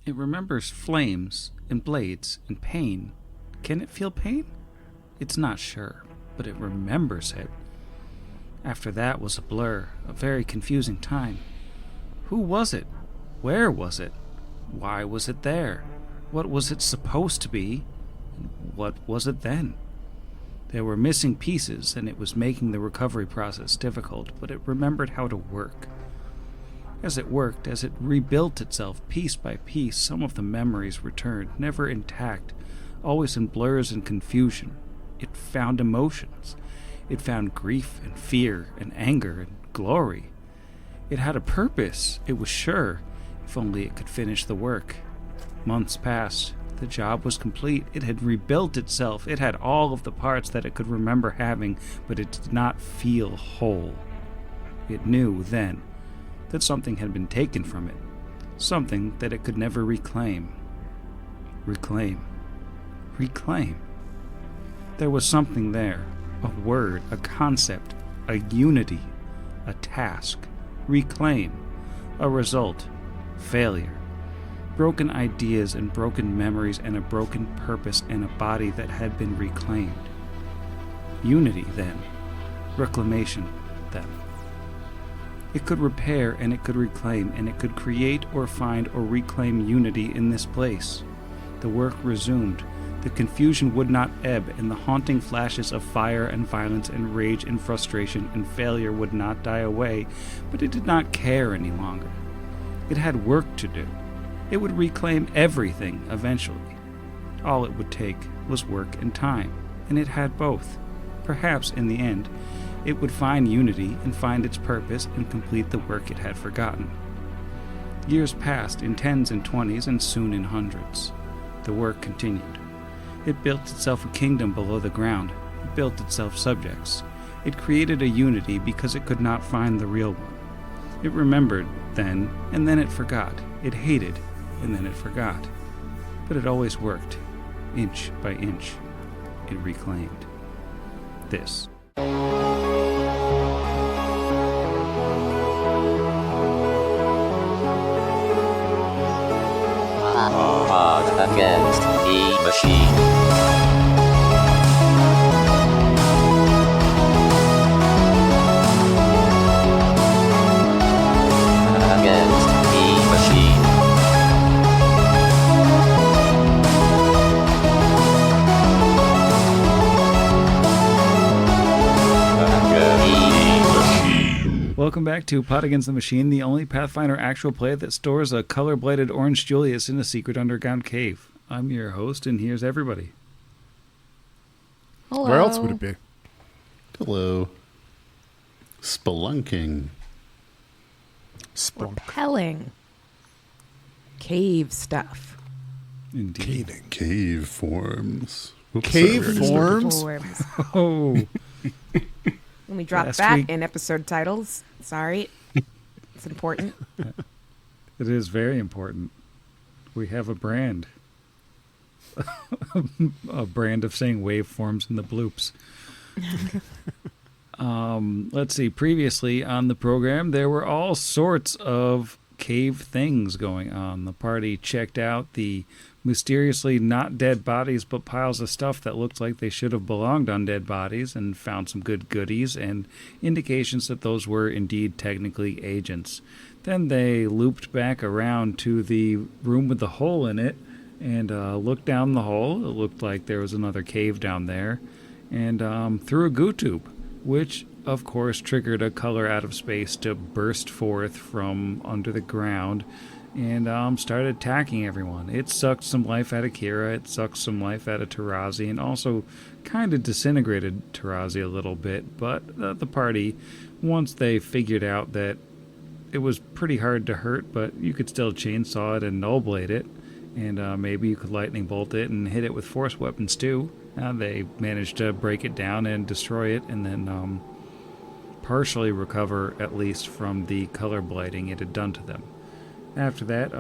It remembers flames and blades and pain. Can it feel pain? It's not sure, but it remembers it. After that was a blur, a very confusing time. Who was it? Where was it? Why was it there? What was it supposed to be? And what was it then? There were missing pieces, and it was making the recovery process difficult, but it remembered how to work. As it worked, as it rebuilt itself piece by piece, some of the memories returned, never intact, always in blurs and confusion. It found emotions. It found grief and fear and anger and glory. It had a purpose, it was sure, if only it could finish the work. Months passed. The job was complete. It had rebuilt itself. It had all of the parts that it could remember having, but it did not feel whole. It knew then that something had been taken from it, something that it could never reclaim. Reclaim. There was something there, a word, a concept, a unity, a task. Reclaim, a result, failure. Broken ideas and broken memories and a broken purpose and a body that had been reclaimed. Unity, then. Reclamation, then. It could repair and it could reclaim and it could create or find or reclaim unity in this place. The work resumed. The confusion would not ebb and the haunting flashes of fire and violence and rage and frustration and failure would not die away, but it did not care any longer. It had work to do. It would reclaim everything eventually. All it would take was work and time, and it had both. Perhaps, in the end, it would find unity and find its purpose and complete the work it had forgotten. Years passed in tens and 20s and soon in hundreds. The work continued. It built itself a kingdom below the ground. It built itself subjects. It created a unity because it could not find the real one. It remembered then, and then it forgot. It hated, and then it forgot. But it always worked. Inch by inch, it reclaimed. This. Against the machine. Welcome back to Pot Against the Machine, the only Pathfinder actual play that stores a color-blighted orange Julius in a secret underground cave. I'm your host, and here's everybody. Hello. Where else would it be? Hello. Spelunking. Spelunk. Repelling. Cave stuff. Indeed. Caving. Cave forms. Oops, Cave sorry. forms? Forms. Oh, When we drop Last that week- in episode titles. Sorry. It's important. it is very important. We have a brand. A brand of saying waveforms in the bloops. Let's see. Previously on the program, there were all sorts of cave things going on. The party checked out the mysteriously not dead bodies, but piles of stuff that looked like they should have belonged on dead bodies, and found some good goodies and indications that those were indeed technically agents. Then they looped back around to the room with the hole in it and looked down the hole. It looked like there was another cave down there, and threw a goo tube, which of course triggered a color out of space to burst forth from under the ground and started attacking everyone. It sucked some life out of Kira, it sucked some life out of Tarazi, and also kind of disintegrated Tarazi a little bit. But the party, once they figured out that it was pretty hard to hurt, but you could still chainsaw it and null blade it, and maybe you could lightning bolt it and hit it with force weapons too. They managed to break it down and destroy it, and then partially recover at least from the color blighting it had done to them. After that,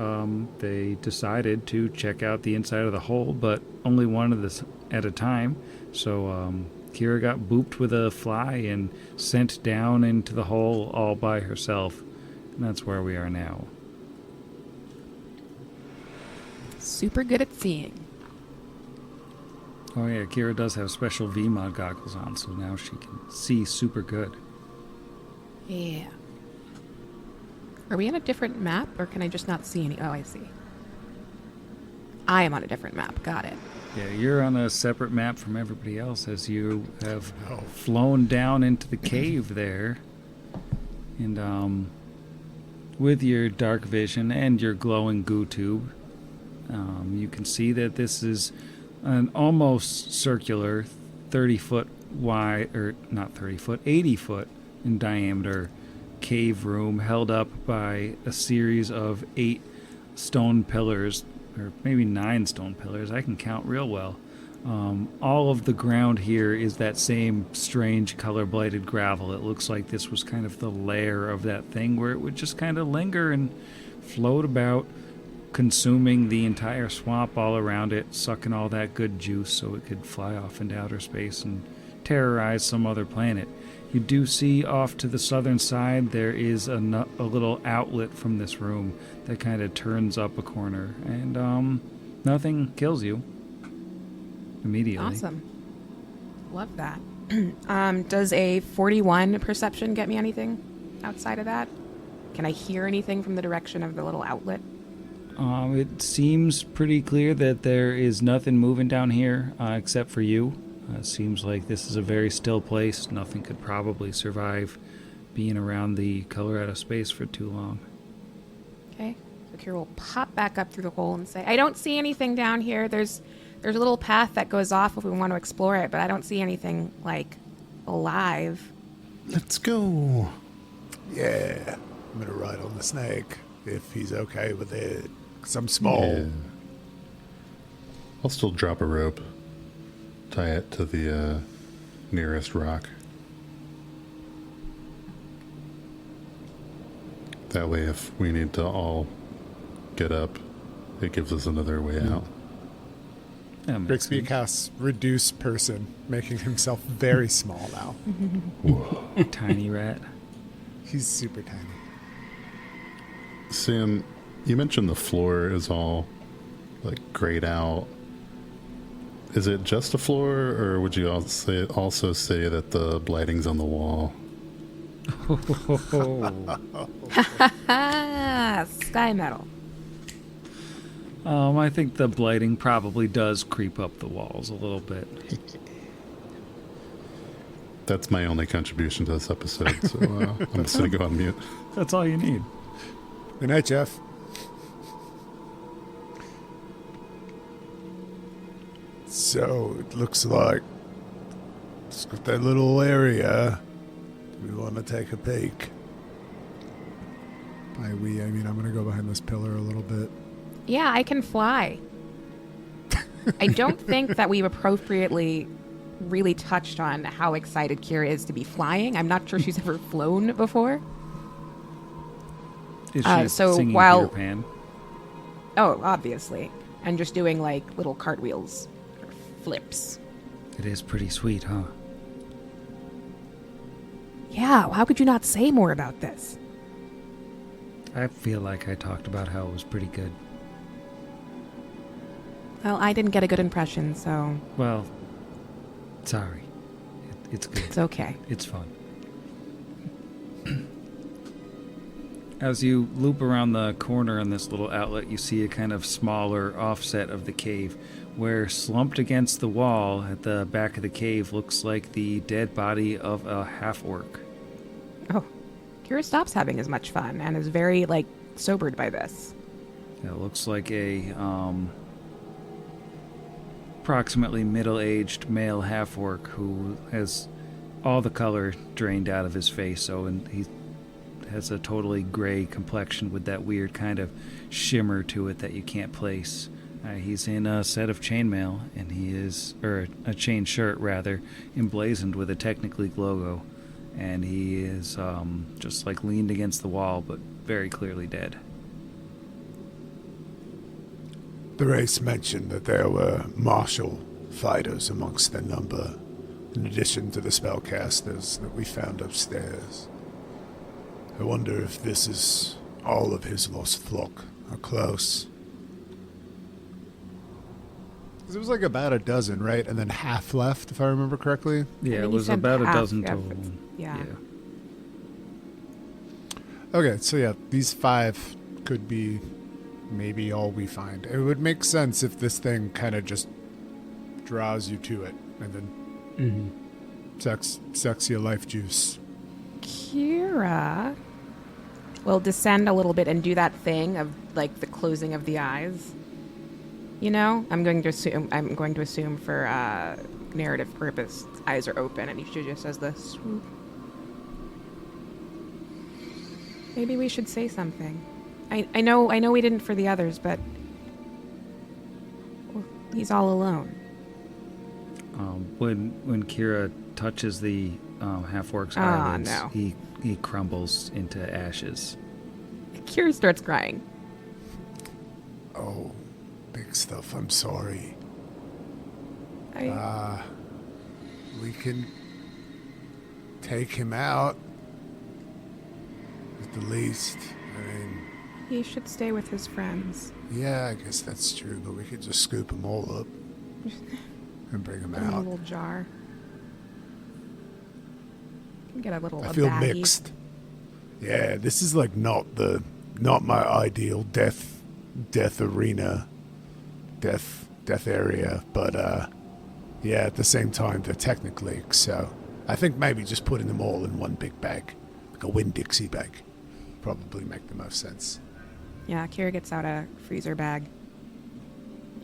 they decided to check out the inside of the hole, but only one of this at a time. So Kira got booped with a fly and sent down into the hole all by herself. And that's where we are now. super good at seeing. Oh yeah, Kira does have special VMod goggles on, so now she can see super good. Yeah. Are we on a different map, or can I just not see any? Oh, I see. I am on a different map. Got it. Yeah, you're on a separate map from everybody else as you have flown down into the cave there. And with your dark vision and your glowing goo tube, you can see that this is an almost circular 30-foot wide, or not 30 foot, 80 foot in diameter cave room held up by a series of 8 stone pillars, or maybe 9 stone pillars. I can count real well. All of the ground here is that same strange color-blighted gravel. It looks like this was kind of the lair of that thing where it would just kind of linger and float about, consuming the entire swamp all around it, sucking all that good juice so it could fly off into outer space and terrorize some other planet. You do see off to the southern side there is a little outlet from this room that kind of turns up a corner, and nothing kills you immediately. Awesome. Love that. Does a 41 perception get me anything outside of that? Can I hear anything from the direction of the little outlet? It seems pretty clear that there is nothing moving down here except for you. Seems like this is a very still place. Nothing could probably survive being around the Colorado space for too long. Okay. So Kira will pop back up through the hole and say, I don't see anything down here. There's a little path that goes off if we want to explore it, but I don't see anything, like, alive. Let's go. Yeah, I'm gonna ride on the snake if he's okay with it. Because I'm small. Yeah. I'll still drop a rope. Tie it to the nearest rock. That way, if we need to all get up, it gives us another way out. That makes Brixby sense. casts reduce person, making himself very small now. Tiny rat. He's super tiny. Sam, you mentioned the floor is all like grayed out. Is it just a floor, or would you also say that the blighting's on the wall? Sky metal. I think the blighting probably does creep up the walls a little bit. That's my only contribution to this episode, so I'm just going to go on mute. That's all you need. Good night, Jeff. So, it looks like it's got that little area. Do we want to take a peek? By we, I mean I'm going to go behind this pillar a little bit. Yeah, I can fly. I don't think that we've appropriately really touched on how excited Kira is to be flying. I'm not sure she's ever flown before. Is she so singing while- Peter Pan? Oh, obviously. And just doing, like, little cartwheels or flips. It is pretty sweet, huh? Yeah, how could you not say more about this? I feel like I talked about how it was pretty good. Well, I didn't get a good impression, so Well, sorry. It's good. it's okay. It's fun. As you loop around the corner in this little outlet, you see a kind of smaller offset of the cave, where slumped against the wall at the back of the cave looks like the dead body of a half-orc. Oh, Kira stops having as much fun and is very, like, sobered by this. It looks like a approximately middle-aged male half-orc who has all the color drained out of his face, and he has a totally gray complexion with that weird kind of shimmer to it that you can't place. He's in a set of chainmail, and or a chain shirt rather, emblazoned with a Technically logo, and he is just like leaned against the wall, but very clearly dead. The race mentioned that there were martial fighters amongst their number, in addition to the spellcasters that we found upstairs. I wonder if this is all of his lost flock, or close. Because it was like about a dozen, right? And then half left, if I remember correctly. Yeah, mean, it you was said about a half, dozen yeah, total. but- yeah. Okay, so yeah, these 5 could be maybe all we find. It would make sense if this thing kind of just draws you to it and then sucks your life juice. Kira will descend a little bit and do that thing of like the closing of the eyes. You know, I'm going to assume for narrative purpose, eyes are open, and she just says this. Swoop. Maybe we should say something. I know we didn't for the others, but well, he's all alone. When Kira touches the half-orc's eyelids, no. he crumbles into ashes. Kira starts crying. Oh, big stuff. I'm sorry. We can take him out at the least. I mean, He should stay with his friends. yeah, I guess that's true, but we could just scoop them all up and bring them Put him in a out. little jar. Get a little. I a feel baggie. mixed. Yeah, this is like not my ideal death arena, death area, but yeah, at the same time they're technically, so I think maybe just putting them all in one big bag, like a Winn-Dixie bag, probably make the most sense. Yeah, Kira gets out a freezer bag.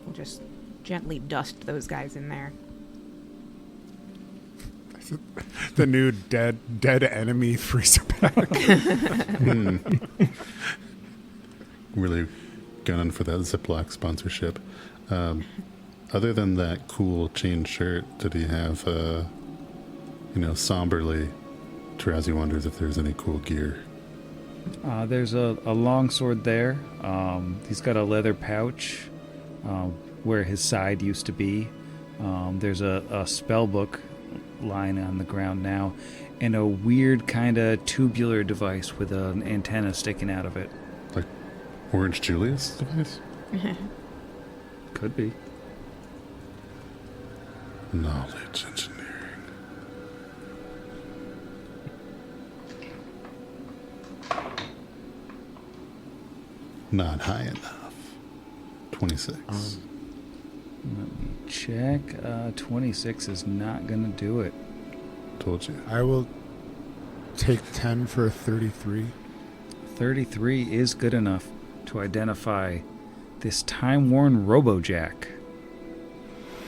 We'll just gently dust those guys in there. The new dead enemy freezer bag. Really gunning for that Ziploc sponsorship. Other than that cool chain shirt, did he have, somberly, Tarazi wonders if there's any cool gear. There's a long sword there. He's got a leather pouch where his side used to be. There's a spell book lying on the ground now, and a weird kind of tubular device with an antenna sticking out of it. Like Orange Julius device? Could be. Knowledge engineering. Not high enough. 26. Let me check. 26 is not going to do it. Told you. I will take 10 for a 33. 33 is good enough to identify this time-worn Robojack.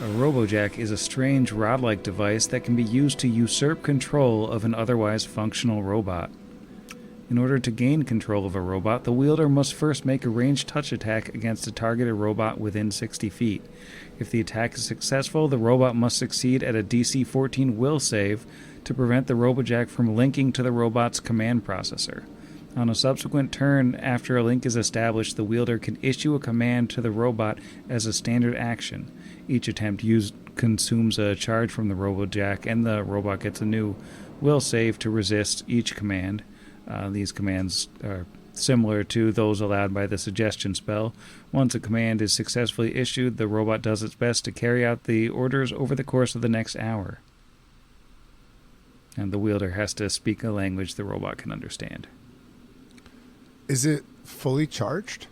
A Robojack is a strange rod-like device that can be used to usurp control of an otherwise functional robot. In order to gain control of a robot, the wielder must first make a ranged touch attack against a targeted robot within 60 feet. If the attack is successful, the robot must succeed at a DC 14 will save to prevent the Robojack from linking to the robot's command processor. On a subsequent turn, after a link is established, the wielder can issue a command to the robot as a standard action. Each attempt consumes a charge from the Robojack, and the robot gets a new will save to resist each command. These commands are similar to those allowed by the suggestion spell. Once a command is successfully issued, the robot does its best to carry out the orders over the course of the next hour. And the wielder has to speak a language the robot can understand. Is it fully charged?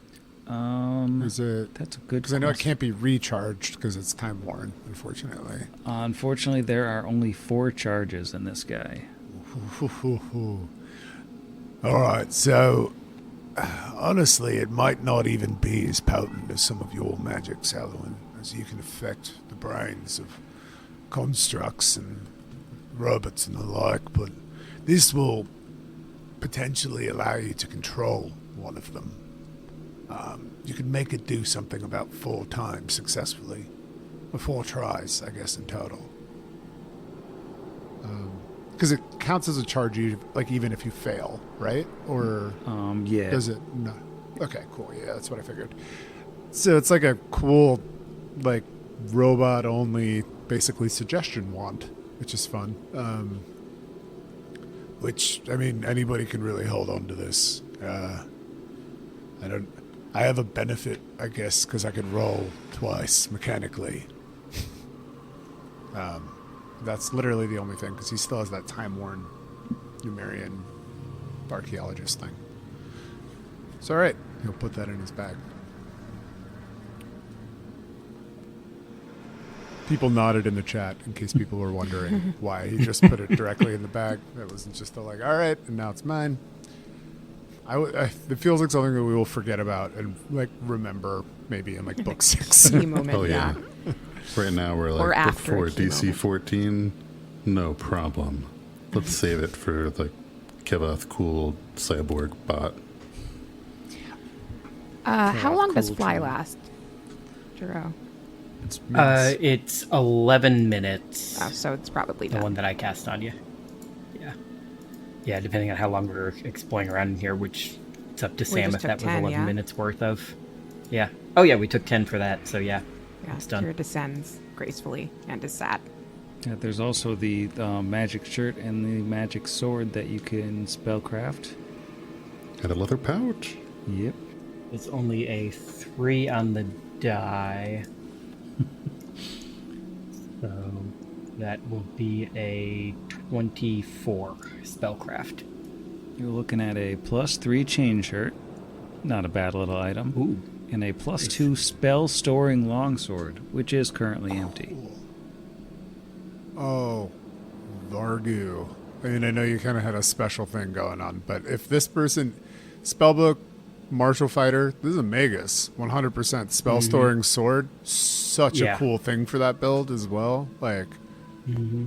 Is it? That's a good Because I know it question. can't be recharged because it's time worn, unfortunately. Unfortunately, there are only 4 charges in this guy. All right, so honestly, it might not even be as potent as some of your magic, Salwin, as you can affect the brains of constructs and robots and the like, but this will potentially allow you to control one of them. You can make it do something about 4 times successfully, or 4 tries, I guess, in total. Because it counts as a charge, even if you fail, right? Or Yeah. does it? No. Okay, cool. Yeah, that's what I figured. So it's like a cool, like, robot-only, basically suggestion wand, which is fun. Which, I mean, anybody can really hold on to this. I have a benefit, I guess, because I could roll twice mechanically. That's literally the only thing, because he still has that time-worn Numerian archaeologist thing. It's all right. He'll put that in his bag. People nodded in the chat in case people were wondering why he just put it directly in the bag. That wasn't just like, all right, and now it's mine. It feels like something that we will forget about and like remember maybe in like book 6. Key moment, Oh yeah. Right now we're Or like after before a key DC 14, no problem. Let's save it for the Kevoth cool cyborg bot. How long does cool fly too. last, Jiro? It's It's 11 minutes. Oh, so it's probably The done. one that I cast on you. Yeah. Yeah, depending on how long we're exploring around in here, which it's up to Sam just if that took was 10, 11 yeah? minutes worth of. Yeah. Oh, yeah, we took 10 for that, so yeah. Yeah, it's done. Jiro descends gracefully and is sad. Yeah, there's also the magic shirt and the magic sword that you can spellcraft. And a leather pouch. Yep. It's only a 3 on the die. So that will be a 24 spellcraft. You're looking at a +3 chain shirt. Not a bad little item. Ooh. And a +2 spell storing longsword, which is currently empty. Oh, Vargu. I mean, I know you kind of had a special thing going on, but if this person, spellbook, martial fighter, this is a Magus, 100% spell storing sword. Such a cool thing for that build as well. Like,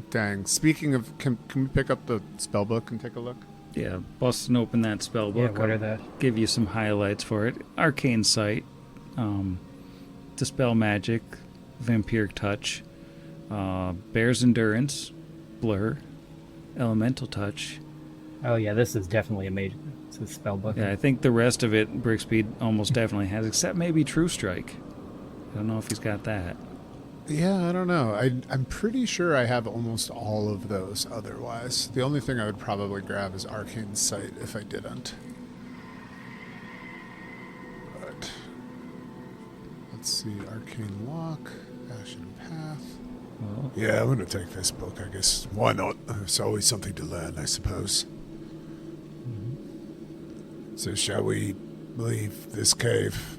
dang. Speaking of, can we pick up the spellbook and take a look? Yeah, busting open that spell Yeah, book. what I'll are the... give you some highlights for it. Arcane Sight, Dispel Magic, Vampiric Touch, Bear's Endurance, Blur, Elemental Touch. Oh, yeah, this is definitely a major... It's a spellbook. Yeah, I think the rest of it Brickspeed almost definitely has, except maybe True Strike. I don't know if he's got that. Yeah, I don't know. I'm pretty sure I have almost all of those otherwise. The only thing I would probably grab is Arcane Sight if I didn't. But let's see. Arcane Lock, Ashen Path. Well, Yeah, I'm going to take this book, I guess. Why not? There's always something to learn, I suppose. So shall we leave this cave?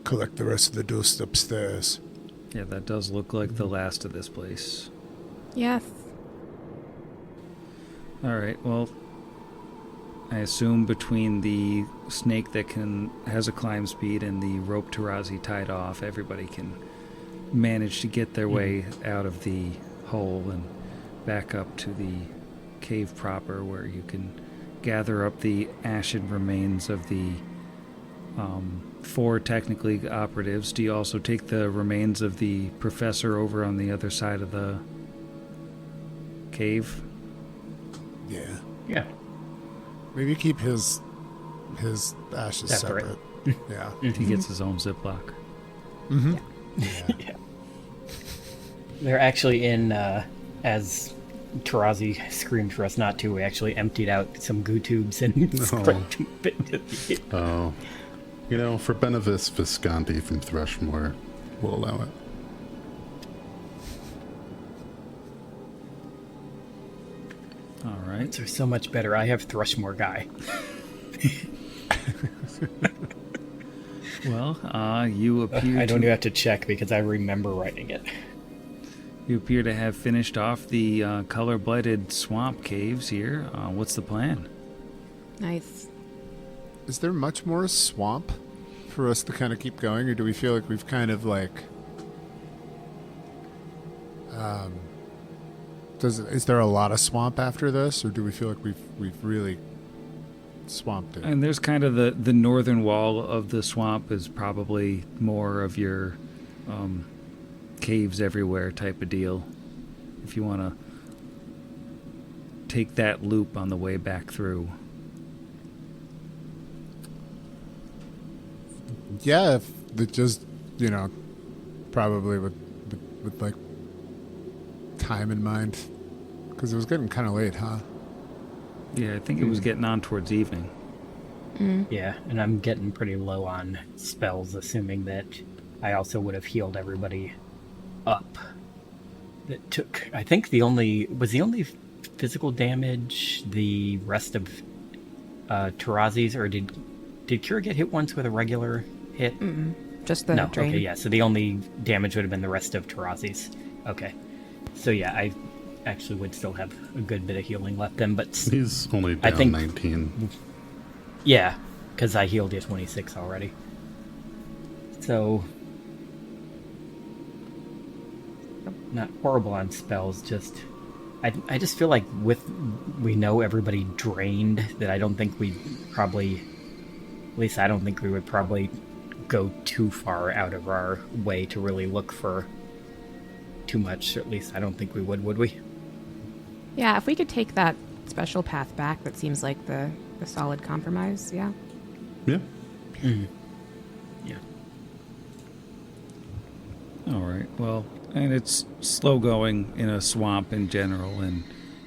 Collect the rest of the dust upstairs. yeah, that does look like the last of this place. Yes. All right, well, I assume between the snake that has a climb speed and the rope Tarazi tied off, everybody can manage to get their way out of the hole and back up to the cave proper, where you can gather up the ashen remains of the 4 technically operatives. Do you also take the remains of the professor over on the other side of the cave? Yeah. Yeah. Maybe keep his ashes Separate. separate. Yeah. He gets his own Ziploc. Mm-hmm. Yeah. Yeah. They're actually in, as Tarazi screamed for us not to, we actually emptied out some goo tubes and scraped them into the... Oh. You know, for Benevis Visconti from Thrushmore, we'll allow it. All right. They're so much better. I have Thrushmore Guy. Well, you appear I don't to even have to check because I remember writing it. You appear to have finished off the color-blighted swamp caves here. What's the plan? Nice. Is there much more swamp for us to kind of keep going, or do we feel like we've kind of like... is there a lot of swamp after this, or do we feel like we've really swamped it? And there's kind of the northern wall of the swamp is probably more of your caves everywhere type of deal. If you want to take that loop on the way back through. Yeah, if it just, probably with like time in mind, because it was getting kind of late, huh? Yeah, I think it was getting on towards evening. Yeah, and I'm getting pretty low on spells, assuming that I also would have healed everybody up that took. I think the only physical damage the rest of Tarazi's, or did Kira get hit once with a regular hit? Just the No. drain. Okay, yeah. So the only damage would have been the rest of Tarazi's. Okay. So yeah, I actually would still have a good bit of healing left then, but He's only I down think- 19. yeah, because I healed you 26 already. So not horrible on spells, just I just feel like we know everybody drained, that I don't think we probably, at least I don't think we would probably go too far out of our way to really look for too much. At least I don't think we would we? Yeah, if we could take that special path back, that seems like the solid compromise, yeah. Yeah. Yeah. All right. Well, and it's slow going in a swamp in general, and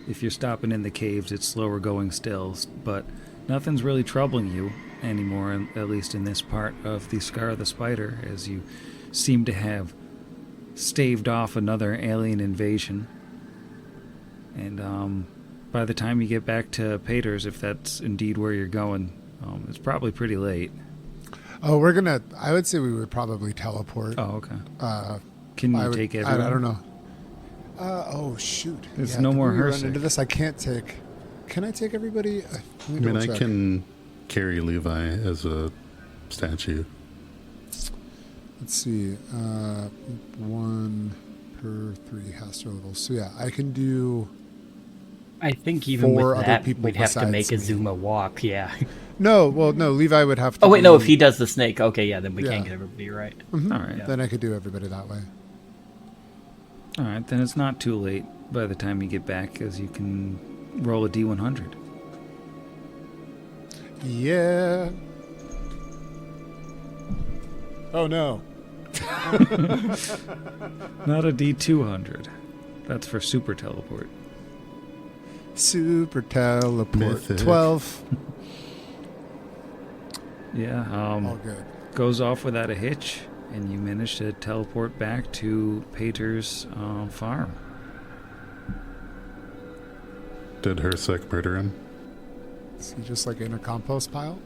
if you're stopping in the caves, it's slower going still. But nothing's really troubling you anymore, at least in this part of the Scar of the Spider, as you seem to have staved off another alien invasion. And by the time you get back to Pater's, if that's indeed where you're going, it's probably pretty late. Oh, I would say we would probably teleport. Oh, okay. Can you take everyone? I don't know. Oh, shoot. There's no more Run Hersic. into this. I can't take... Can I take everybody? I mean, I can carry Levi as a statue. Let's see. 1 per 3 Haster levels. So yeah, I can do... I think even 4 with other that, people we'd have to make besides me. Azuma walk, yeah. No, Levi would have to... Oh, wait, do- no, if he does the snake, okay, yeah, then we Yeah. can't get everybody right. Mhm. All right. Then I could do everybody that way. All right, then it's not too late by the time you get back, as you can roll a D100. Yeah. Oh, no. Not a D200. That's for super teleport. Super teleport. Mythic. 12. Yeah, All good. goes off without a hitch, and you manage to teleport back to Pater's farm. Did Hersic murder him? Is he just like in a compost pile?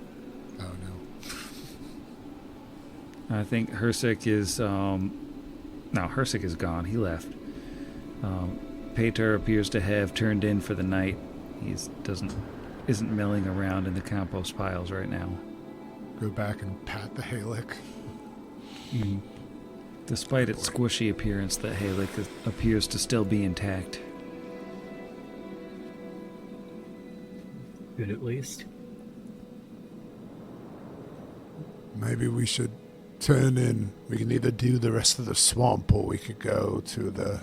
Oh, no. I think Hersic is... no, Hersic is gone. He left. Pater appears to have turned in for the night. Isn't milling around in the compost piles right now. Go back and pat the Halic. Despite its squishy appearance, the Halic appears to still be intact. Good, at least. Maybe we should turn in. We can either do the rest of the swamp or we could go to the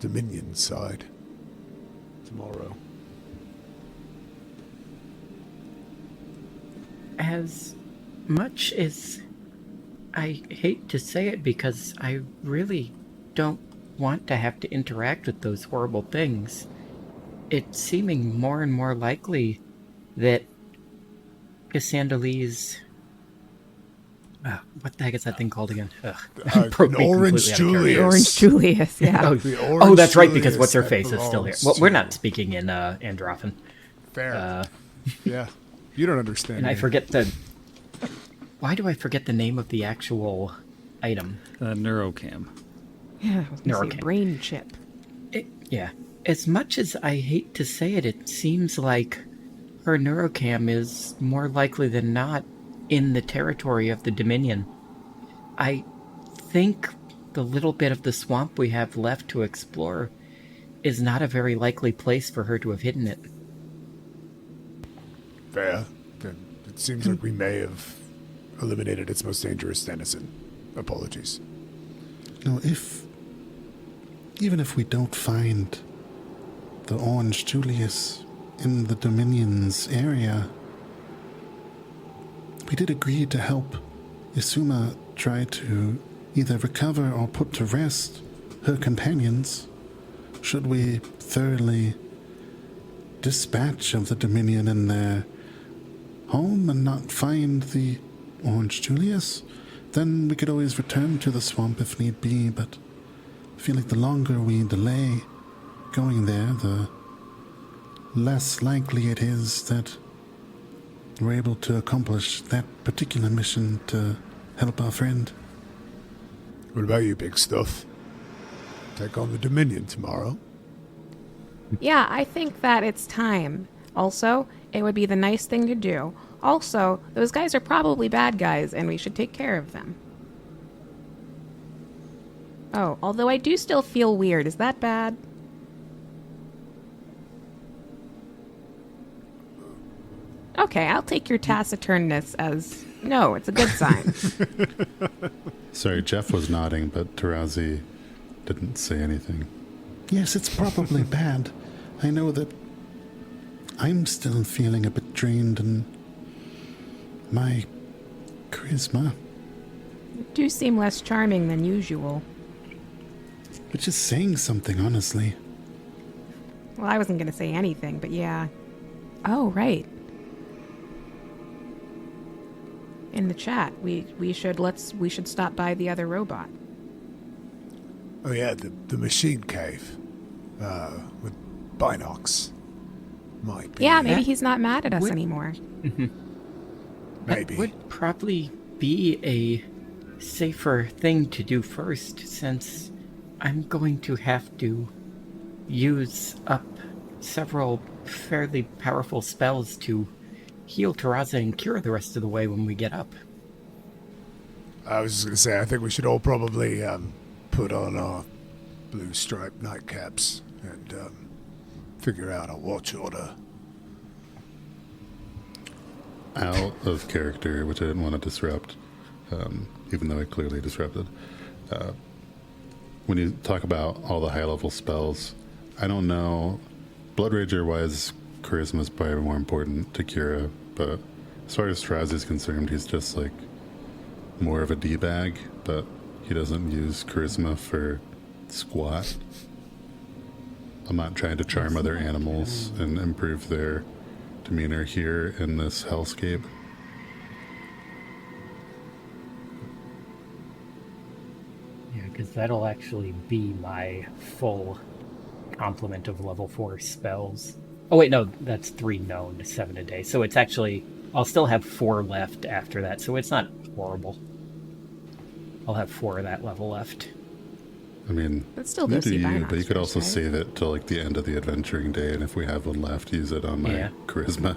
Dominion side tomorrow. As much as I hate to say it, because I really don't want to have to interact with those horrible things, it's seeming more and more likely that Cassandalee's... what the heck is that thing called again? Broke me Orange completely out of character. Julius. Orange Julius, yeah. Oh, The Orange that's right, because Julius what's her that face is still here. belongs Well, we're to- not speaking in Androphen. Fair. Yeah. You don't understand. And I me. forget the... Why do I forget the name of the actual item? Neurocam. Yeah, I was gonna say Neurocam. brain chip. Yeah. As much as I hate to say it, it seems like her neurocam is more likely than not in the territory of the Dominion. I think the little bit of the swamp we have left to explore is not a very likely place for her to have hidden it. Fair. Then it seems like we may have eliminated its most dangerous denizen. Apologies. No, even if we don't find the Orange Julius in the Dominion's area, we did agree to help Isuma try to either recover or put to rest her companions should we thoroughly dispatch of the Dominion in their home and not find the Orange Julius. Then we could always return to the swamp if need be, but I feel like the longer we delay going there, the less likely it is that we're able to accomplish that particular mission to help our friend. What about you, big stuff? Take on the Dominion tomorrow? Yeah, I think that it's time. Also, it would be the nice thing to do. Also, those guys are probably bad guys, and we should take care of them. Oh, although I do still feel weird. Is that bad? Okay, I'll take your taciturness as... No, it's a good sign. Sorry, Jeff was nodding, but Tarazi didn't say anything. Yes, it's probably bad. I know that I'm still feeling a bit drained and my charisma, You do seem less charming than usual. which is saying something, honestly. Well, I wasn't going to say anything, but yeah. Oh, right. In the chat, we should stop by the other robot. Oh yeah, the machine cave. With Binox. Might be. Yeah, maybe he's not mad at us anymore. Maybe. That would probably be a safer thing to do first, since I'm going to have to use up several fairly powerful spells to heal Taraza and cure the rest of the way when we get up. I was just going to say, I think we should all probably put on our blue striped nightcaps and figure out a watch order. Out of character, which I didn't want to disrupt, even though I clearly disrupted. When you talk about all the high-level spells, I don't know. Blood Rager-wise, charisma is probably more important to Kira, but as far as Traz is concerned, he's just like more of a D-bag, but he doesn't use charisma for squat. I'm not trying to charm other animals and improve their demeanor here in this hellscape. Yeah, because that'll actually be my full complement of level 4 spells. Oh wait, no, that's 3 known, 7 a day. So it's actually, I'll still have 4 left after that, so it's not horrible. I'll have 4 of that level left. I mean, Let's still go you do see you, Binox but you could first, also right? save it till like the end of the adventuring day, and if we have one left, use it on my Yeah. charisma.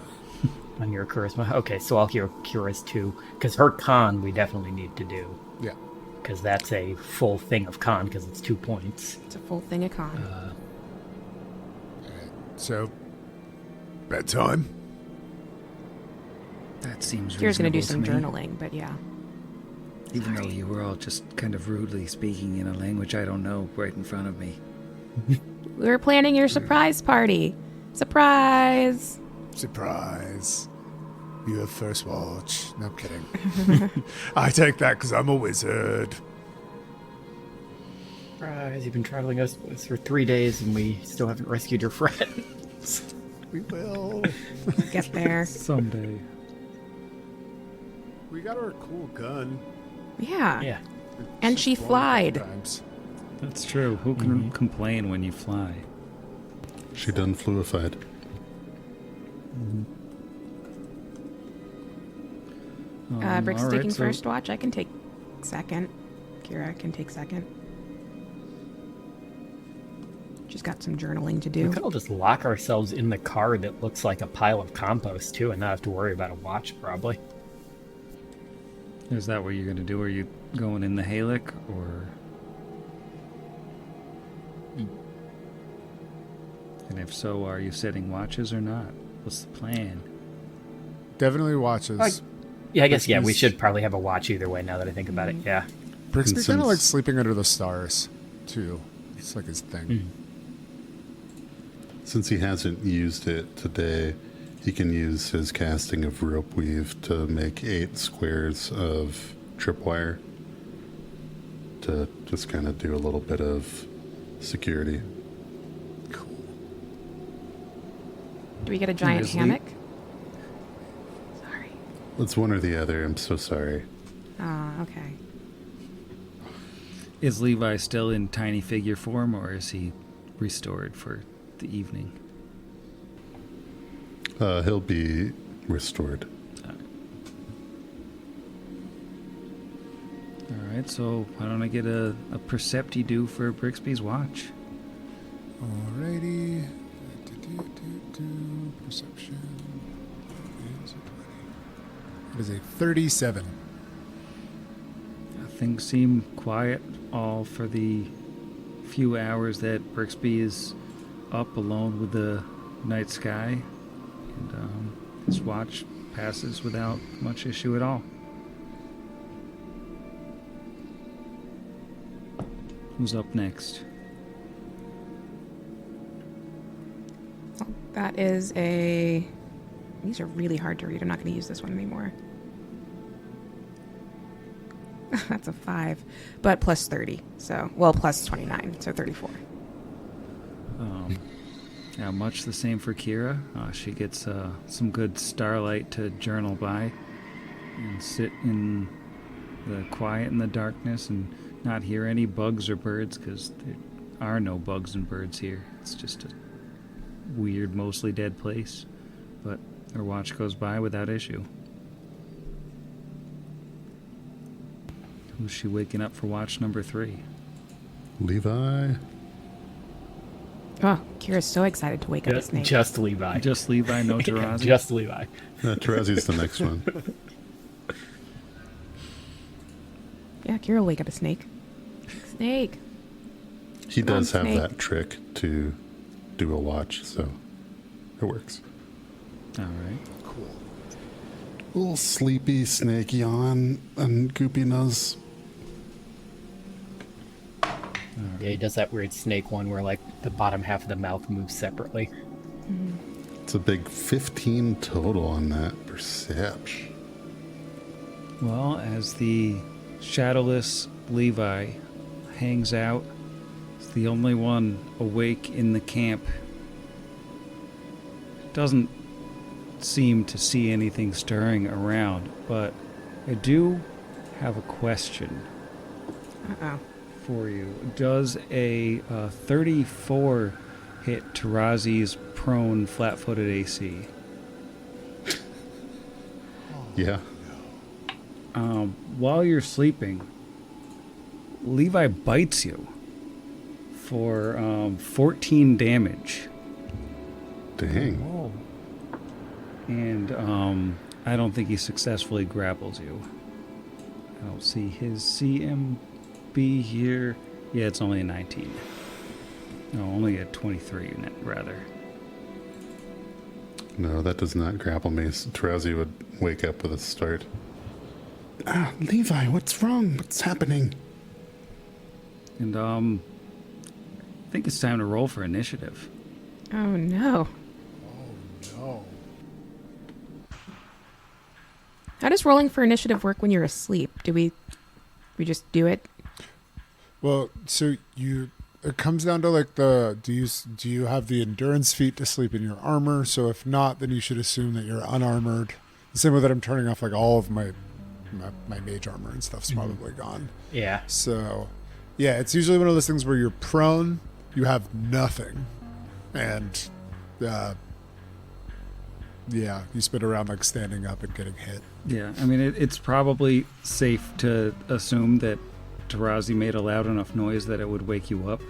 On your charisma? Okay, so I'll heal Kira's too, because her con we definitely need to do. Yeah. Because that's a full thing of con, because it's 2 points. It's a full thing of con. So, bedtime? That seems Kira's going to do reasonable some to me. journaling, but yeah. Even though you were all just kind of rudely speaking in a language I don't know right in front of me. We were planning your surprise party. Surprise! Surprise. You have first watch. No, I'm kidding. I take that because I'm a wizard. Surprise, you've been traveling us for 3 days and we still haven't rescued your friends. We will. Get there. Someday. We got her a cool gun. Yeah. Yeah. And she flied. Times. That's true. Who can complain when you fly? She done fluified. Brick's all right, taking so- first watch. I can take second. Kira can take second. She's got some journaling to We do. could all just lock ourselves in the car that looks like a pile of compost too and not have to worry about a watch probably. Is that what you're going to do? Are you going in the Halic, or... And if so, are you setting watches or not? What's the plan? Definitely watches. Yeah, I guess, yeah, we Christmas. should probably have a watch either way now that I think about it, yeah. Brixby And kind of since- likes sleeping under the stars, too. It's like his thing. Since he hasn't used it today, he can use his casting of rope weave to make 8 squares of tripwire to just kind of do a little bit of security. Do we get a giant Grizzly. hammock? Sorry. It's one or the other. I'm so sorry. Okay. Is Levi still in tiny figure form, or is he restored for the evening? He'll be restored. Alright, so why don't I get a percepti-do for Brixby's watch? Alrighty. Perception. It is a 37. Things seem quiet, all for the few hours that Brixby is up alone with the night sky. And his watch passes without much issue at all. Who's up next? That is a... These are really hard to read. I'm not going to use this one anymore. That's a 5. But plus 30. So, well, plus 29. So 34. Yeah, much the same for Kira. She gets some good starlight to journal by and sit in the quiet and the darkness and not hear any bugs or birds, because there are no bugs and birds here. It's just a weird, mostly dead place. But her watch goes by without issue. Who's she waking up for watch number 3? Levi? Oh, Kira's so excited to wake up a snake. Just Levi. Just Levi, no Tarazi? Just Levi. Tarazi's the next one. Yeah, Kira will wake up a snake. Snake. He Come on, does have Snake. that trick to do a watch, so it works. Alright. Little sleepy snake yawn and Goopy nose. Yeah, he does that weird snake one where, like, the bottom half of the mouth moves separately. It's a big 15 total on that perception. Well, as the shadowless Levi hangs out, he's the only one awake in the camp. Doesn't seem to see anything stirring around, but I do have a question Uh-oh. for you. Does a 34 hit Tarazi's prone flat-footed AC? Yeah. While you're sleeping, Levi bites you for 14 damage. Dang. And I don't think he successfully grapples you. I don't see his CMB here. Yeah, it's only a 19. No, only a 23, rather. No, that does not grapple me. Tarazi would wake up with a start. Ah, Levi, what's wrong? What's happening? And I think it's time to roll for initiative. Oh, no. No. How does rolling for initiative work when you're asleep? Do we just do it? Well, so it comes down to like do you have the endurance feat to sleep in your armor? So if not, then you should assume that you're unarmored. The same way that I'm turning off like all of my mage armor and stuff's probably gone. Yeah. So yeah, it's usually one of those things where you're prone, you have nothing, and yeah, you spin around like standing up and getting hit. Yeah, I mean, it's probably safe to assume that Tarazi made a loud enough noise that it would wake you up.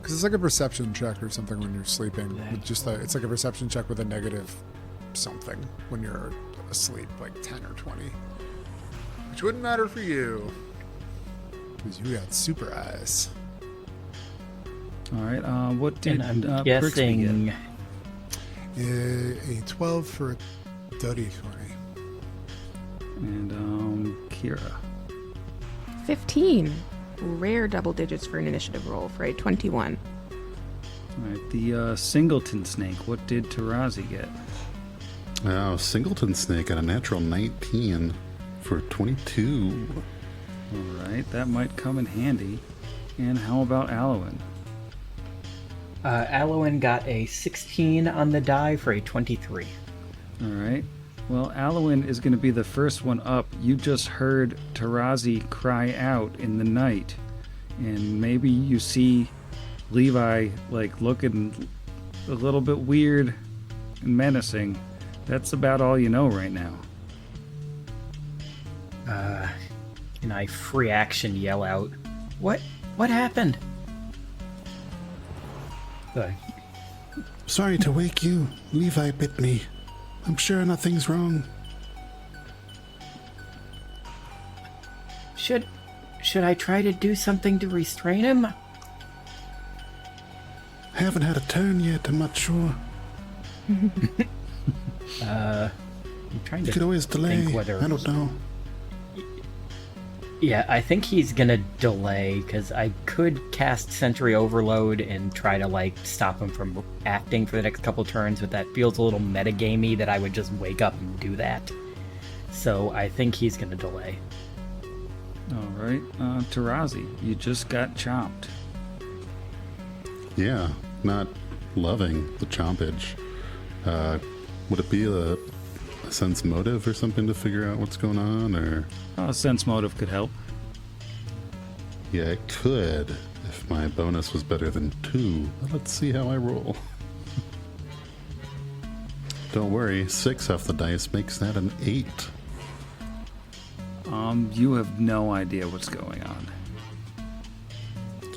Because it's like a perception check or something when you're sleeping. With just it's like a perception check with a negative something when you're asleep, like 10 or 20. Which wouldn't matter for you. Because you got super eyes. All right, what did And I'm Brixby get? guessing... A 12 for a dirty 20. And Kira. 15. Rare double digits for an initiative roll for a 21. All right, the Singleton Snake. What did Tarazi get? Oh, Singleton Snake at a natural 19 for 22. All right, that might come in handy. And how about Alwyn? Alwyn got a 16 on the die for a 23. All right, Well, Alwyn is going to be the first one up. You just heard Tarazi cry out in the night. And maybe you see Levi, like, looking a little bit weird and menacing. That's about all you know right now. And I free action yell out, What happened? Sorry to wake you. Levi bit me. I'm sure nothing's wrong. Should I try to do something to restrain him? Haven't had a turn yet, I'm not sure. I'm trying You to could always delay. think whether I don't know. Yeah, I think he's gonna delay, because I could cast Sentry Overload and try to, like, stop him from acting for the next couple turns, but that feels a little metagamey that I would just wake up and do that. So I think he's gonna delay. All right. Tarazi, you just got chomped. Yeah, not loving the chompage. Would it be a sense motive or something to figure out what's going on, or? Sense motive could help. Yeah, it could if my bonus was better than 2. But let's see how I roll. Don't worry, 6 off the dice makes that an 8. You have no idea what's going on.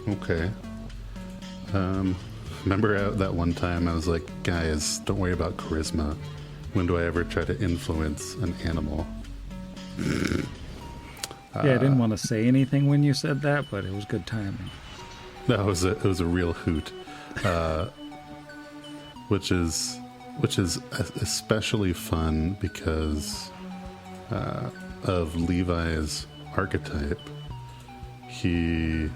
Okay. Remember that one time I was like, guys, don't worry about charisma. When do I ever try to influence an animal? Yeah, I didn't want to say anything when you said that, but it was good timing. No, it was a real hoot, which is especially fun because of Levi's archetype. He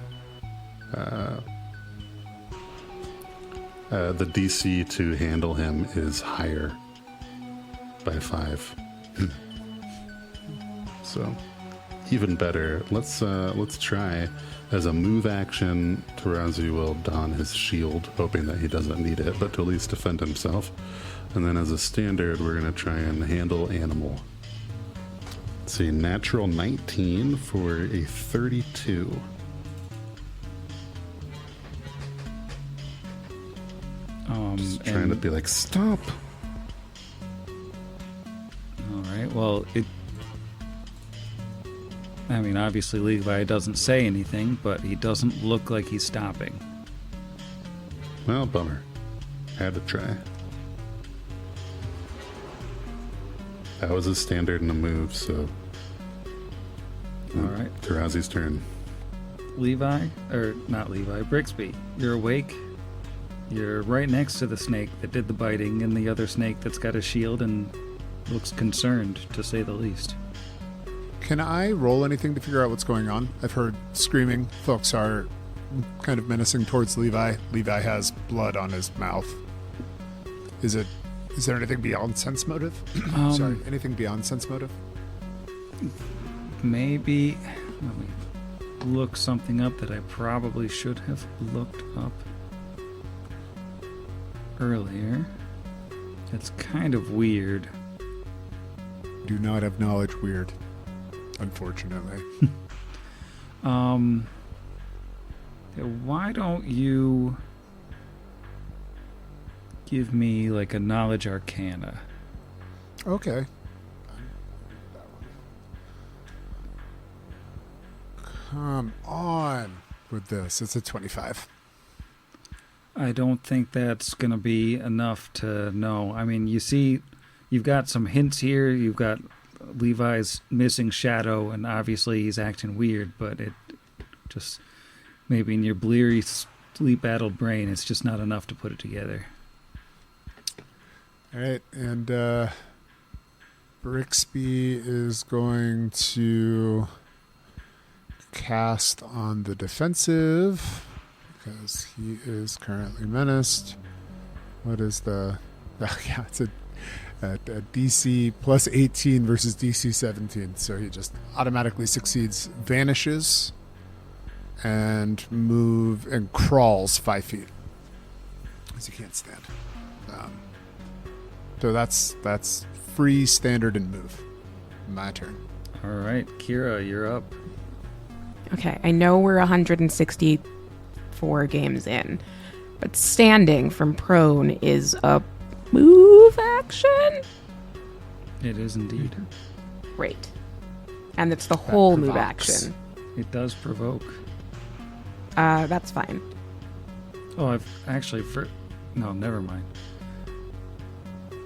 the DC to handle him is higher by 5. So even better. Let's try. As a move action, Tarazi will don his shield, hoping that he doesn't need it, but to at least defend himself. And then as a standard, we're going to try and handle animal. Let's see, natural 19 for a 32. Just trying to be like, stop. All right. Well, obviously Levi doesn't say anything, but he doesn't look like he's stopping. Well, bummer. Had to try. That was a standard and a move, so. All right. Tarazi's turn. Brixby, you're awake. You're right next to the snake that did the biting and the other snake that's got a shield and looks concerned, to say the least. Can I roll anything to figure out what's going on? I've heard screaming. Folks are kind of menacing towards Levi. Levi has blood on his mouth. Is there anything beyond sense motive? Sorry, anything beyond sense motive? Maybe. Let me look something up that I probably should have looked up earlier. It's kind of weird. Do not have knowledge weird, unfortunately. Why don't you give me like a knowledge arcana? Okay. Come on with this. It's a 25. I don't think that's going to be enough to know. I mean, you see, you've got some hints here. You've got Levi's missing shadow, and obviously he's acting weird, but it just, maybe in your bleary, sleep-addled brain, it's just not enough to put it together. All right, and Brixby is going to cast on the defensive because he is currently menaced. What is the... yeah, it's a DC plus 18 versus DC 17. So he just automatically succeeds, vanishes, and crawls 5 feet. Because he can't stand. So that's freeze, standard, and move. My turn. All right, Kira, you're up. Okay, I know we're 164 games in, but standing from prone is a move action? It is indeed. Great. And it's the whole move provokes. action. It does provoke. That's fine. Oh, I've actually no, never mind.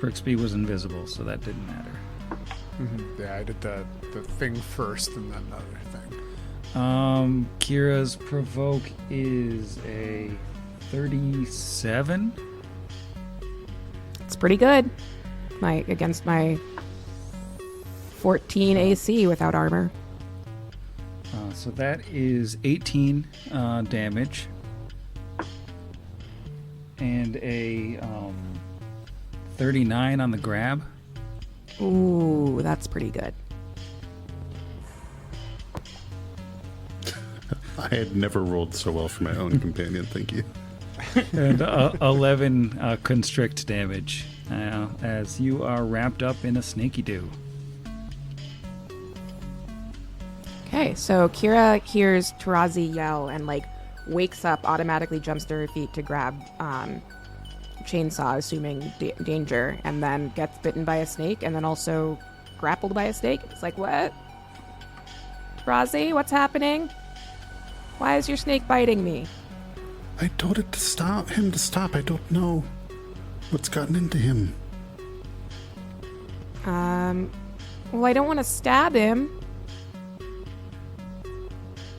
Brixby was invisible, so that didn't matter. Yeah, I did the thing first and then the other thing. Kira's provoke is a 37. It's pretty good. Against my 14 AC without armor. So that is 18 damage. And a 39 on the grab. Ooh, that's pretty good. I had never rolled so well for my own companion, thank you. And 11 constrict damage as you are wrapped up in a snaky do. Okay, so Kira hears Tarazi yell and wakes up, automatically jumps to her feet to grab chainsaw, assuming danger, and then gets bitten by a snake, and then also grappled by a snake. It's like, what? Tarazi, what's happening? Why is your snake biting me? I told it to stop. Him to stop. I don't know what's gotten into him. Well, I don't want to stab him.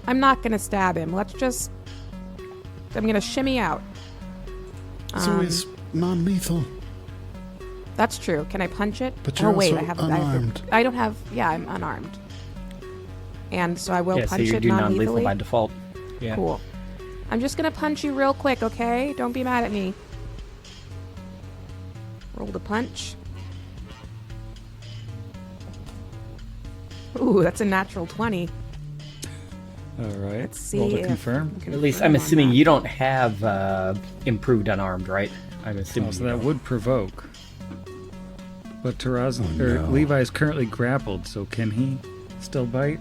I'm not going to stab him. I'm going to shimmy out. It's always non-lethal. That's true. Can I punch it? But you're wait, also unarmed. I don't have. Yeah, I'm unarmed. And so I will Yeah, so punch you it do non-lethal non-lethally. by default. Yeah. Cool. I'm just gonna punch you real quick, okay? Don't be mad at me. Roll the punch. Ooh, that's a natural 20. All right. Let's see. Roll to if confirm. I can At least confirm I'm on assuming that. you don't have improved unarmed, right? I'm assuming. Oh, so you that don't. would provoke. But Taraz no. Levi is currently grappled, so can he still bite?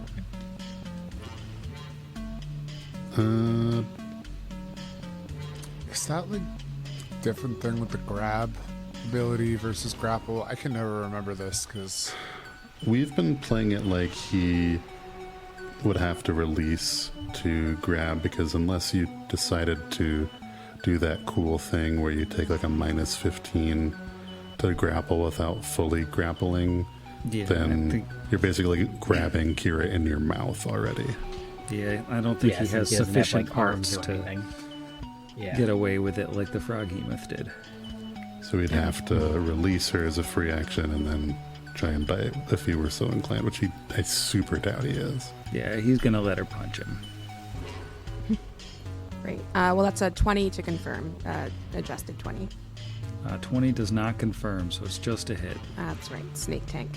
Is that different thing with the grab ability versus grapple? I can never remember this because We've been playing it like he would have to release to grab, because unless you decided to do that cool thing where you take a minus 15 to grapple without fully grappling, Yeah, then you're basically grabbing Kira in your mouth already. I don't think Yeah, he so has doesn't have, sufficient arms arms or to anything. Yeah. get away with it like the Froghemoth did. So we'd have to release her as a free action and then try and bite if he were so inclined, which I super doubt he is. Yeah, he's gonna let her punch him. Great. Well, that's a 20 to confirm. Adjusted 20. 20 does not confirm, so it's just a hit. That's right. Snake tank.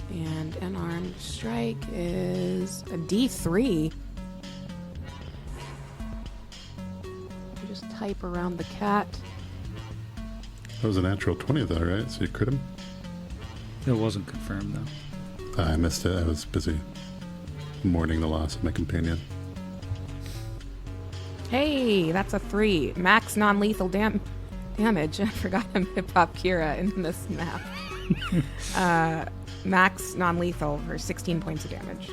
And an armed strike is a D3. You just type around the cat. That was a natural 20 though, right? So you crit him? It wasn't confirmed, though. I missed it. I was busy mourning the loss of my companion. Hey, that's a 3. Max non-lethal damage. I forgot to pop Kira in this map. Max non-lethal for 16 points of damage.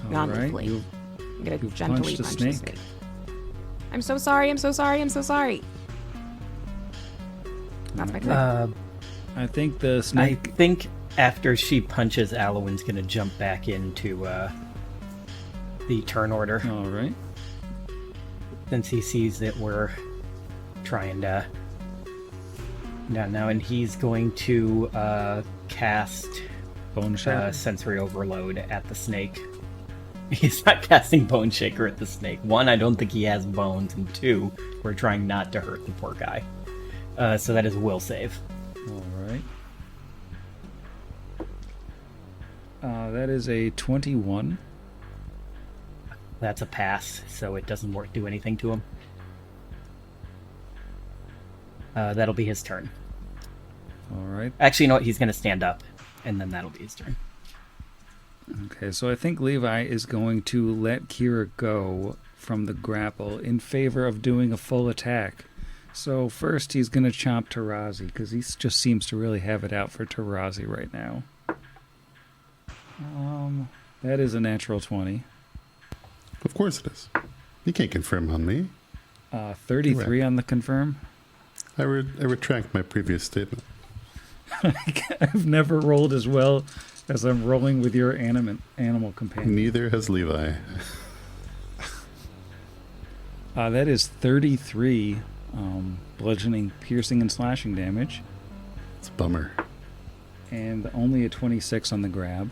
All Non-lethally. right, you I'm gonna you've gently punched a punch the snake. snake. I'm so sorry. I'm so sorry. I'm so sorry. That's my turn. I think the I snake. think after she punches, Alwyn's gonna jump back into the turn order, All right. since he sees that we're trying to now, and he's going to cast Bone shatter. sensory overload at the snake. He's not casting Bone Shaker at the snake. 1, I don't think he has bones, and 2, we're trying not to hurt the poor guy. So that is a will save. All right. That is a 21. That's a pass, so it doesn't do anything to him. That'll be his turn. All right. Actually, you know what? He's going to stand up, and then that'll be his turn. Okay, so I think Levi is going to let Kira go from the grapple in favor of doing a full attack. So first he's going to chomp Tarazi, because he just seems to really have it out for Tarazi right now. That is a natural 20. Of course it is. You can't confirm on me. 33 on the confirm. I retract my previous statement. I've never rolled as well as I'm rolling with your animal companion. Neither has Levi. That is 33 bludgeoning, piercing, and slashing damage. It's a bummer. And only a 26 on the grab.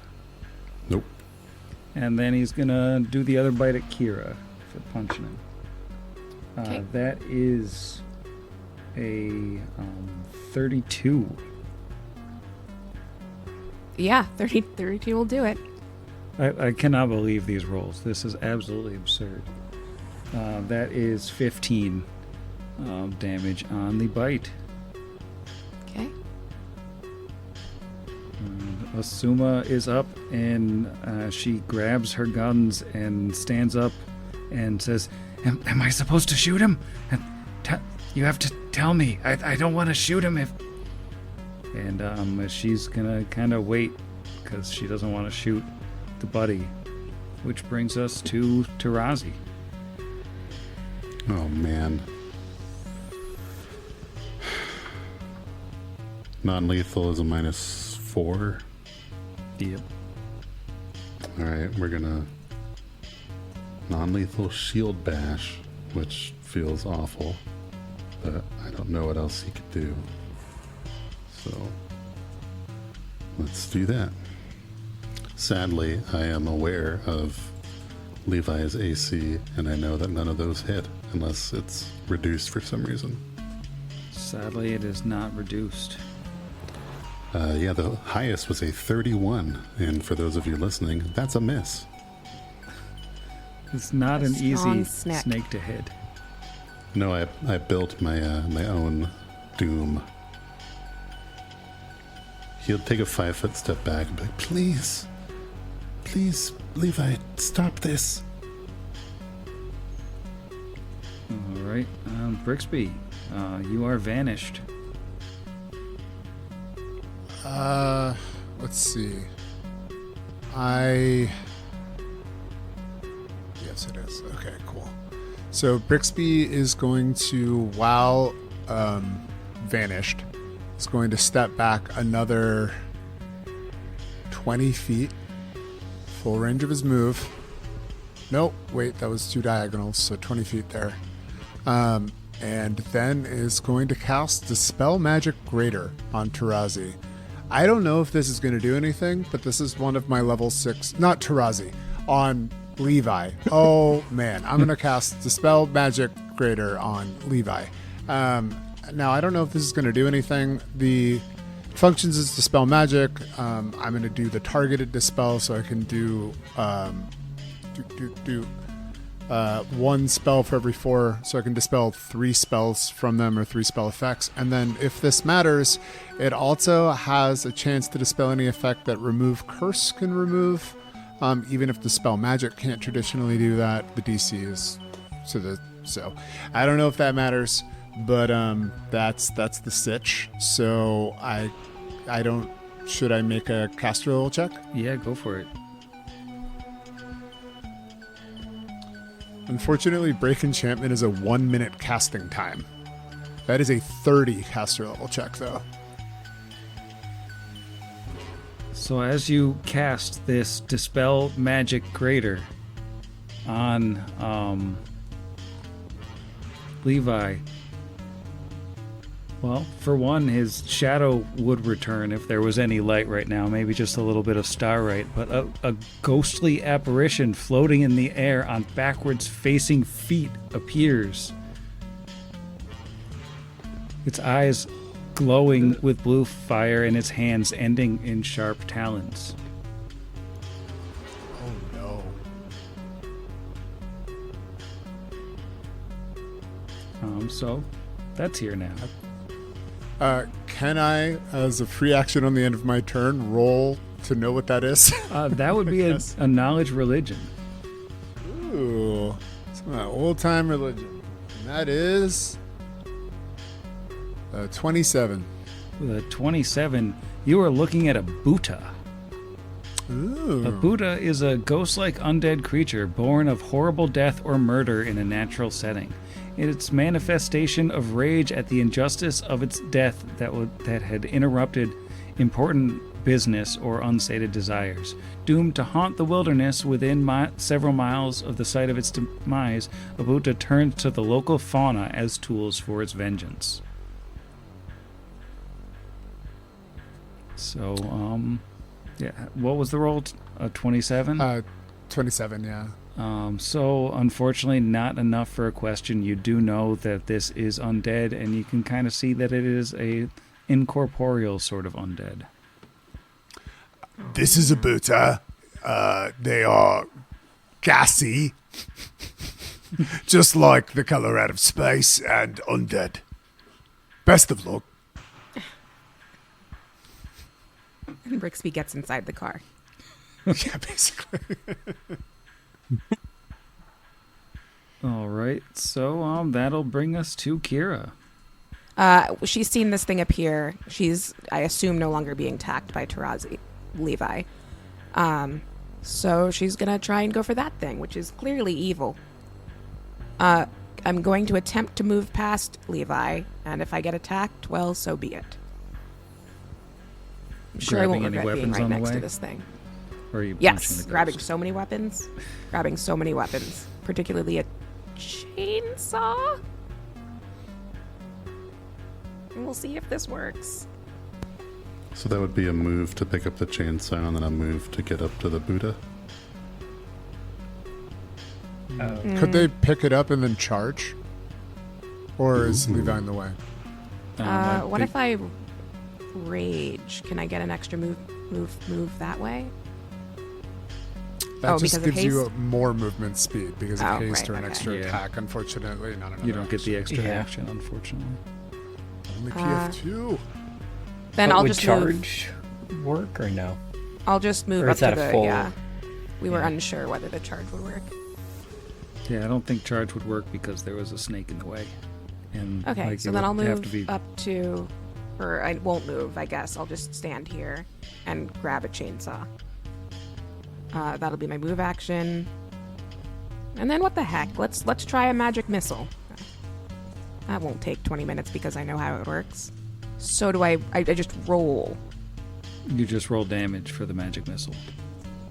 Nope. And then he's going to do the other bite at Kira for punching him. Okay. That is a 32. Yeah, 32 will do it. I cannot believe these rolls. This is absolutely absurd. That is 15 damage on the bite. Okay. Asuma is up, and she grabs her guns and stands up and says, Am I supposed to shoot him? You have to tell me. I don't want to shoot him if... And she's going to kind of wait because she doesn't want to shoot the buddy. Which brings us to Tarazi. Oh, man. Non-lethal is a -4. Yep. Alright, we're gonna non-lethal shield bash, which feels awful, but I don't know what else he could do. So let's do that. Sadly, I am aware of Levi's AC, and I know that none of those hit unless it's reduced for some reason. Sadly, it is not reduced. Yeah, the highest was a 31, and for those of you listening, that's a miss. It's not an Strong easy snack. snake to hit. No, I built my my own doom. He'll take a 5-foot step back and be like, Please, Levi, stop this. All right, Brixby, you are vanished. Let's see. Yes, it is. Okay, cool. So Brixby is going to, while vanished, is going to step back another 20 feet. Full range of his move. Nope, wait, that was 2 diagonals, so 20 feet there. And then is going to cast Dispel Magic Greater on Tarazi. I don't know if this is going to do anything, but this is one of my level 6, not Tarazi, on Levi. Oh man, I'm going to cast Dispel Magic Greater on Levi. Now, I don't know if this is going to do anything. The functions as Dispel Magic. I'm going to do the targeted Dispel, so I can do one spell for every 4, so I can dispel 3 spells from them, or 3 spell effects. And then if this matters, it also has a chance to dispel any effect that Remove Curse can remove. Even if the spell magic can't traditionally do that, the DC is so I don't know if that matters, but that's the sitch. So I don't. Should I make a caster roll check? Yeah, go for it. Unfortunately, Break Enchantment is a 1-minute casting time. That is a 30 caster level check, though. So as you cast this Dispel Magic Greater on Levi, well, for one, his shadow would return if there was any light right now, maybe just a little bit of starlight, but a ghostly apparition floating in the air on backwards facing feet appears. Its eyes glowing with blue fire and its hands ending in sharp talons. Oh no. So that's here now. Can I, as a free action on the end of my turn, roll to know what that is? That would be a knowledge religion. Ooh, it's my old-time religion. And that is 27. With a 27, you are looking at a Buddha. Ooh. A Buddha is a ghost-like undead creature born of horrible death or murder in a natural setting. Its manifestation of rage at the injustice of its death that had interrupted important business or unsated desires. Doomed to haunt the wilderness within several miles of the site of its demise, a Buddha turns to the local fauna as tools for its vengeance. So, yeah, what was the roll? 27? 27, yeah. So, unfortunately, not enough for a question. You do know that this is undead, and you can kind of see that it is a incorporeal sort of undead. This is a Buddha. They are gassy, just like the color out of space, and undead. Best of luck. And Brixby gets inside the car. Yeah, basically. All right, so that'll bring us to Kira. She's seen this thing appear. She's, I assume, no longer being attacked by Levi. So she's going to try and go for that thing, which is clearly evil. I'm going to attempt to move past Levi, and if I get attacked, well, so be it. I'm sure I won't Grabbing any regret being weapons right on the next to way? this thing. Or are you punching Yes, the grabbing ghost? so many weapons. Grabbing so many weapons. Particularly a chainsaw. And we'll see if this works. So that would be a move to pick up the chainsaw and then a move to get up to the Buddha. Could they pick it up and then charge? Or is Levi in the way? What if I rage? Can I get an extra move that way? That Oh, just because of gives you haste? more movement speed because of Oh, haste right, or an okay. extra Yeah. attack. Unfortunately, not another You don't get the action. extra Yeah. action, unfortunately. Only PF2. Then But I'll would just move. charge work or no? I'll just move Or up is that to a the full- yeah. We were Yeah. unsure whether the charge would work. Yeah, I don't think charge would work because there was a snake in the way. And Okay, like, so it then I'll would have move to be up to, or I won't move. I guess I'll just stand here and grab a chainsaw. That'll be my move action. And then what the heck? Let's try a magic missile. That won't take 20 minutes because I know how it works. So do I just roll. You just roll damage for the magic missile.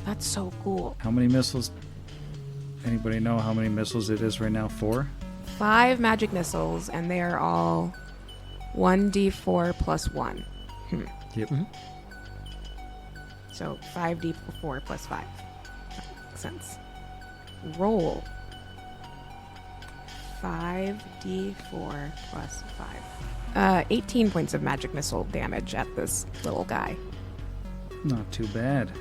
That's so cool. How many missiles? Anybody know how many missiles it is right now? 4? 5 magic missiles, and they are all 1d4 plus 1. Yep. So 5d4 plus 5. Makes sense. Roll. 5d4 plus 5. 18 points of magic missile damage at this little guy. Not too bad.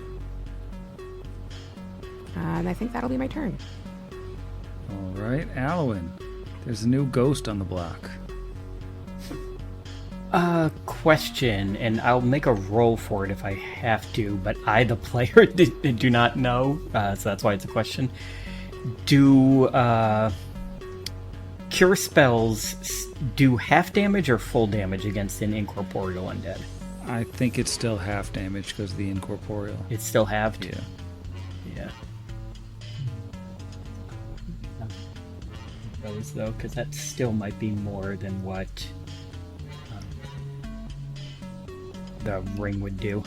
And I think that'll be my turn. All right, Alwyn. There's a new ghost on the block. Question, and I'll make a roll for it if I have to, but I, the player, do not know, so that's why it's a question. Do cure spells do half damage or full damage against an incorporeal undead? I think it's still half damage because of the incorporeal. It's still halved? Yeah. Yeah. Those, though, because that still might be more than what the ring would do.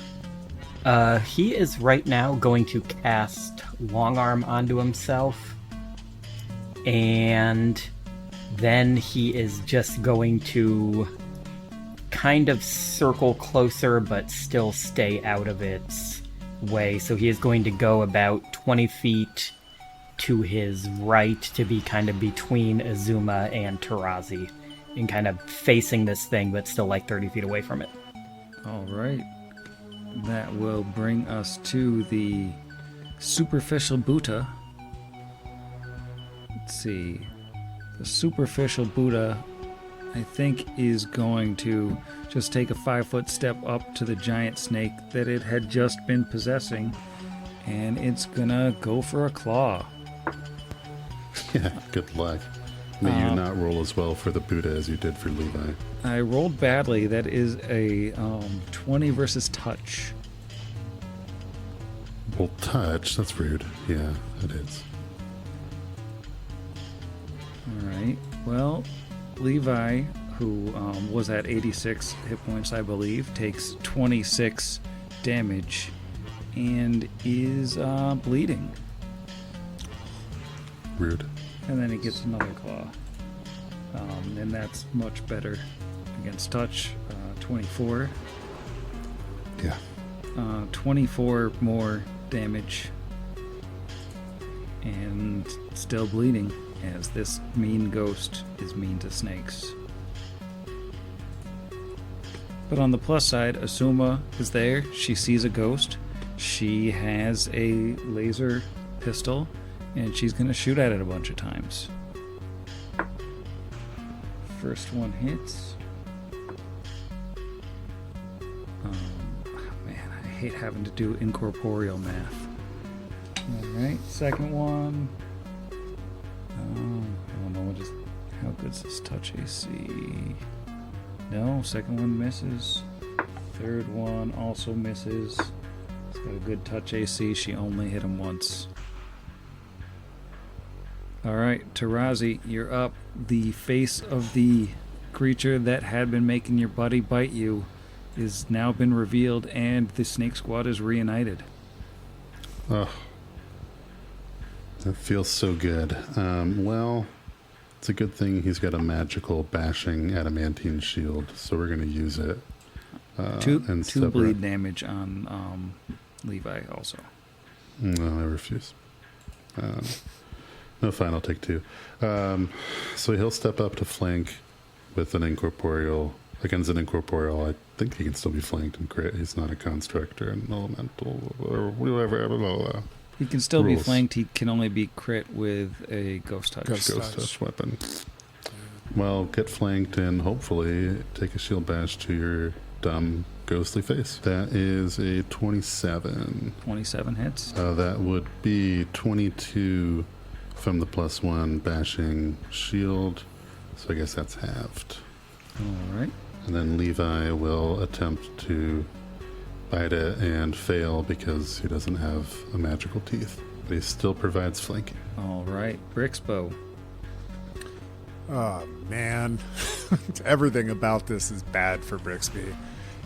He is right now going to cast Long Arm onto himself, and then he is just going to kind of circle closer but still stay out of its way. So he is going to go about 20 feet to his right to be kind of between Azuma and Tarazi and kind of facing this thing but still like 30 feet away from it. All right. That will bring us to the superficial Buddha. Let's see. The superficial Buddha I think, is going to just take a 5-foot step up to the giant snake that it had just been possessing, and it's gonna go for a claw. Yeah, good luck. May you not roll as well for the Buddha as you did for Levi. I rolled badly. That is a 20 versus touch. Well, touch? That's rude. Yeah, it is. All right. Well, Levi, who was at 86 hit points, I believe, takes 26 damage and is bleeding. Rude. And then he gets another claw. And that's much better against touch. 24. Yeah. 24 more damage. And still bleeding, as this mean ghost is mean to snakes. But on the plus side, Asuma is there. She sees a ghost. She has a laser pistol, and she's going to shoot at it a bunch of times. First one hits. Man, I hate having to do incorporeal math. Alright, second one. I don't know how good's this touch AC. No, second one misses. Third one also misses. It's got a good touch AC. She only hit him once. Alright, Tarazi, you're up. The face of the creature that had been making your buddy bite you is now been revealed, and the Snake Squad is reunited. Oh, that feels so good. Well, it's a good thing he's got a magical bashing adamantine shield, so we're going to use it. Two separate. bleed damage on Levi also. No, I refuse. No, fine, I'll take 2. So he'll step up to flank with an incorporeal. Against an incorporeal, I think he can still be flanked and crit. He's not a construct or an elemental or whatever. He can still be rules. flanked. He can only be crit with a ghost touch. Ghost touch weapon. Well, get flanked and hopefully take a shield bash to your dumb ghostly face. That is a 27. 27 hits. That would be 22 from the +1 bashing shield. So I guess that's halved. All right. And then Levi will attempt to bite it and fail because he doesn't have a magical teeth. But he still provides flanking. All right. Brixbo. Oh, man. Everything about this is bad for Brixby.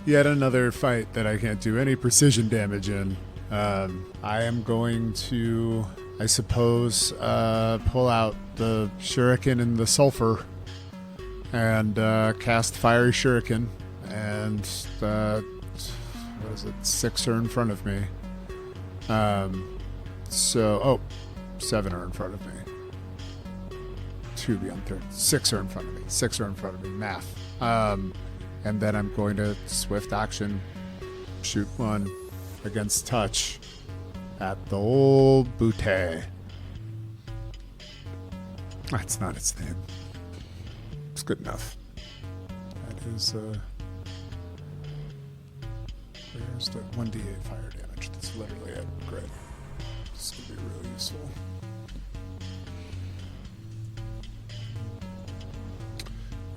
Yet another fight that I can't do any precision damage in. I am going to, I suppose, pull out the shuriken and the sulfur and cast Fiery Shuriken. And, what is it? 6 are in front of me. 7 are in front of me. 2 beyond 3. 6 are in front of me. 6 are in front of me. Math. And then I'm going to swift action shoot one against touch at the old Butte. That's not its name. It's good enough. That is, where's the 1d8 fire damage? That's literally it. Great. This is going to be really useful.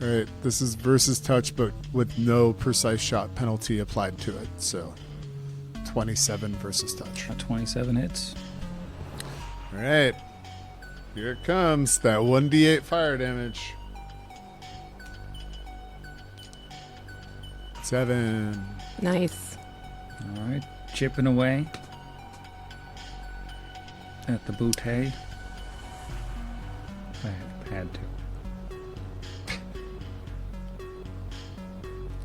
Alright, this is versus touch, but with no precise shot penalty applied to it, so 27 versus touch. 27 hits. Alright, here it comes, that 1d8 fire damage. 7. Nice. All right. Chipping away at the Butte. I had to.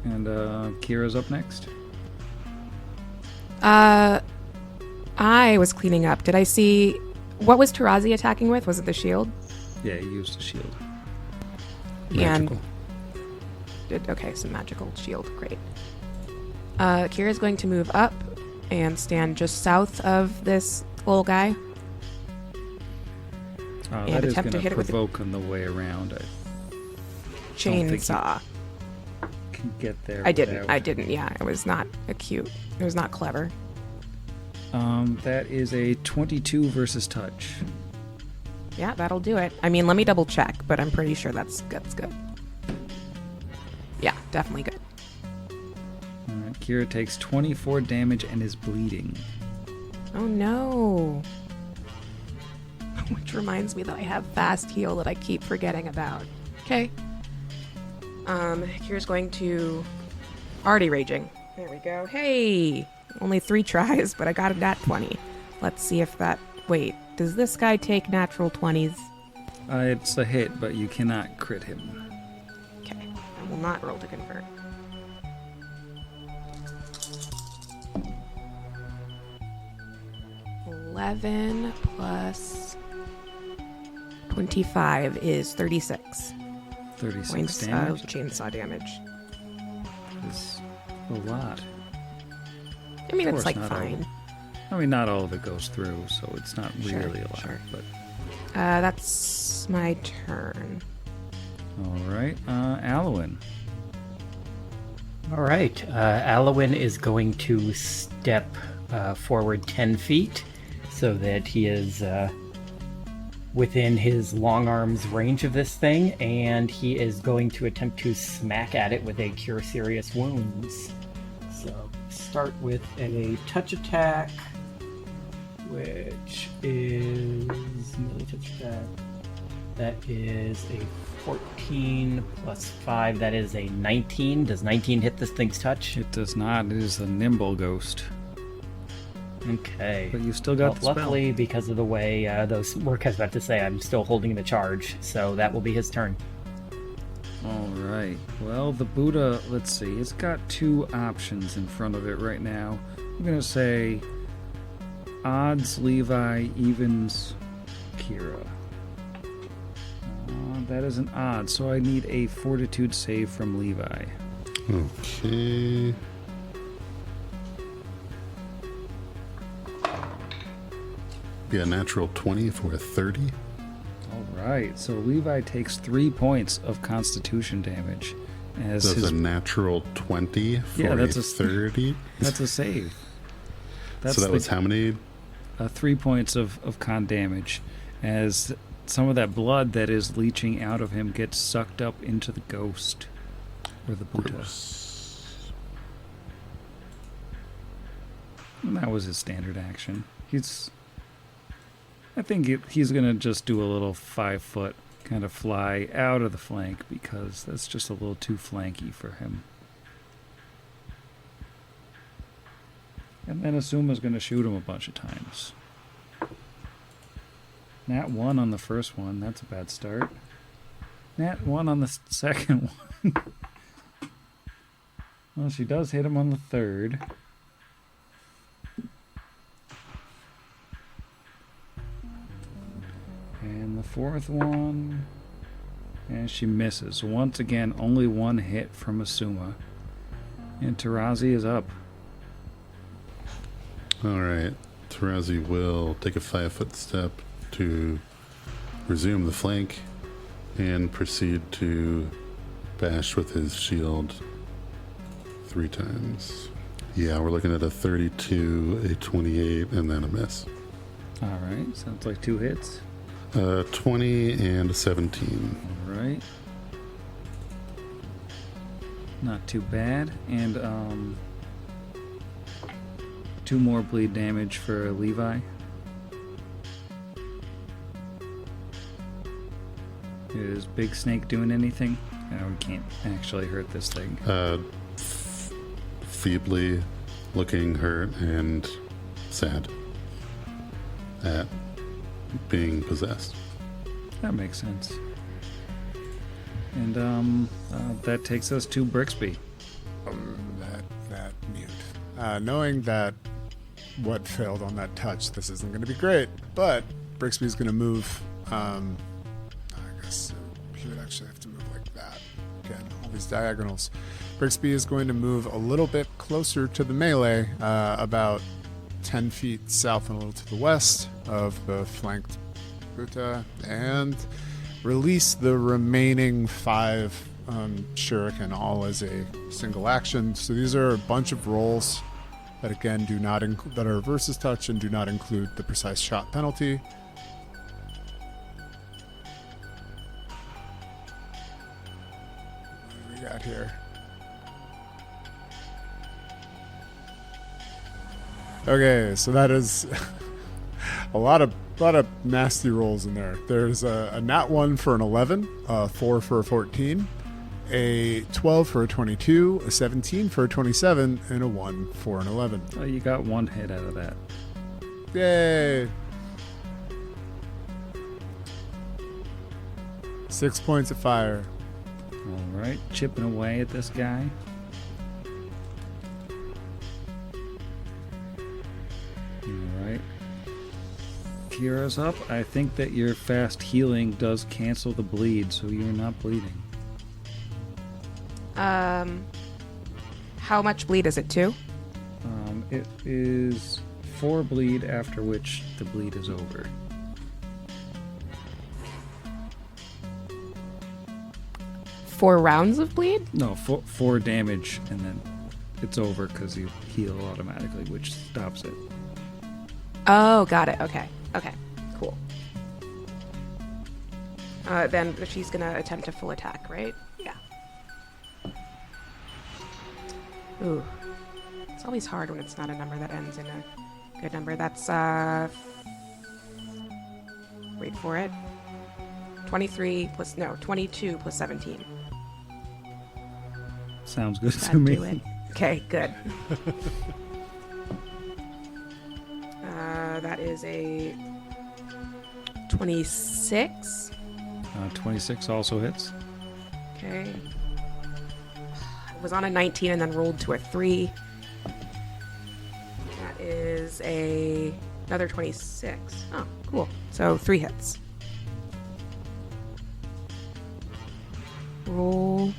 And Kira's up next. I was cleaning up. Did I see... What was Tarazi attacking with? Was it the shield? Yeah, he used the shield. Magical. Okay, so magical shield. Great. Kira's going to move up and stand just south of this little guy. That And is attempt to going hit to it with provoke on the way around. don't think you chainsaw. can get there. I didn't. without- I didn't. Yeah, it was not cute. It was not clever. That is a 22 versus touch. Yeah, that'll do it. I mean, let me double check, but I'm pretty sure that's good. Yeah, definitely good. All right, Kira takes 24 damage and is bleeding. Oh no. Which reminds me that I have fast heal that I keep forgetting about. Okay. Kira's going to already raging. There we go. Hey! Only 3 tries, but I got a nat 20. Let's see if that... Wait, does this guy take natural 20s? It's a hit, but you cannot crit him. Okay. I will not roll to convert. $11 plus 25 is 36 36 points damage of chainsaw damage. is a lot. I mean, Of it's course like not all. fine. I mean, not all of it goes through, so it's not Sure, really a lot. sure. But That's my turn. all right, Alwyn. All right. Alwyn is going to step forward 10 feet so that he is within his long arm's range of this thing, and he is going to attempt to smack at it with a Cure Serious Wounds. So start with a touch attack, which is melee touch attack. That is a 14 plus 5. That is a 19. Does 19 hit this thing's touch? It does not. It is a nimble ghost. Okay. But you still got the spell. Luckily, because of the way those work, I was about to say, I'm still holding the charge, so that will be his turn. All right. Well, the Buddha, let's see. It's got 2 options in front of it right now. I'm going to say odds Levi, evens Kira. That is an odd, so I need a fortitude save from Levi. Okay. Be a natural 20 for a 30. All right. So Levi takes 3 points of constitution damage. As That's his, a natural 20 for Yeah, a that's a- 30. that's a save. That's So that was how many? 3 points of con damage, as some of that blood that is leaching out of him gets sucked up into the ghost or the Buddha. And that was his standard action. I think he's gonna just do a little 5-foot kind of fly out of the flank, because that's just a little too flanky for him. And then Asuma's gonna shoot him a bunch of times. Nat 1 on the first one, that's a bad start. Nat 1 on the second one. Well, she does hit him on the third. And the fourth one, and she misses. Once again, only 1 hit from Asuma. And Tarazi is up. All right. Tarazi will take a 5-foot step to resume the flank and proceed to bash with his shield 3 times. Yeah, we're looking at a 32, a 28, and then a miss. Alright, sounds like 2 hits. 20 and a 17. Alright. Not too bad. And 2 more bleed damage for Levi. Is Big Snake doing anything? No, we can't actually hurt this thing. Feebly looking hurt and sad at being possessed. That makes sense. And that takes us to Brixby. That mute. Knowing that what failed on that touch, this isn't going to be great, but Brixby's going to move. I guess he would actually have to move like that. Again, all these diagonals. Brixby is going to move a little bit closer to the melee, about 10 feet south and a little to the west of the flanked Buddha, and release the remaining 5 Shuriken, all as a single action. So these are a bunch of rolls that again do not that are versus touch and do not include the precise shot penalty. What do we got here? Okay, so that is a lot of nasty rolls in there. There's a nat 1 for an 11, a 4 for a 14, a 12 for a 22, a 17 for a 27, and a 1 for an 11. Oh, you got one hit out of that. Yay! 6 points of fire. All right, chipping away at this guy. All right. Kira's up. I think that your fast healing does cancel the bleed, so you're not bleeding. How much bleed is it? 2? It is 4 bleed, after which the bleed is over. Four rounds of bleed? No, 4 damage, and then it's over because you heal automatically, which stops it. Oh, got it. Okay, cool. Then she's gonna attempt a full attack, right? Yeah. Ooh. It's always hard when it's not a number that ends in a good number. That's, wait for it. 22 plus 17. Sounds good Does to that me. do it? Okay, good. That is a 26. 26 also hits. Okay. Was on a 19 and then rolled to a 3. That is another 26. Oh, cool. So 3 hits. Roll.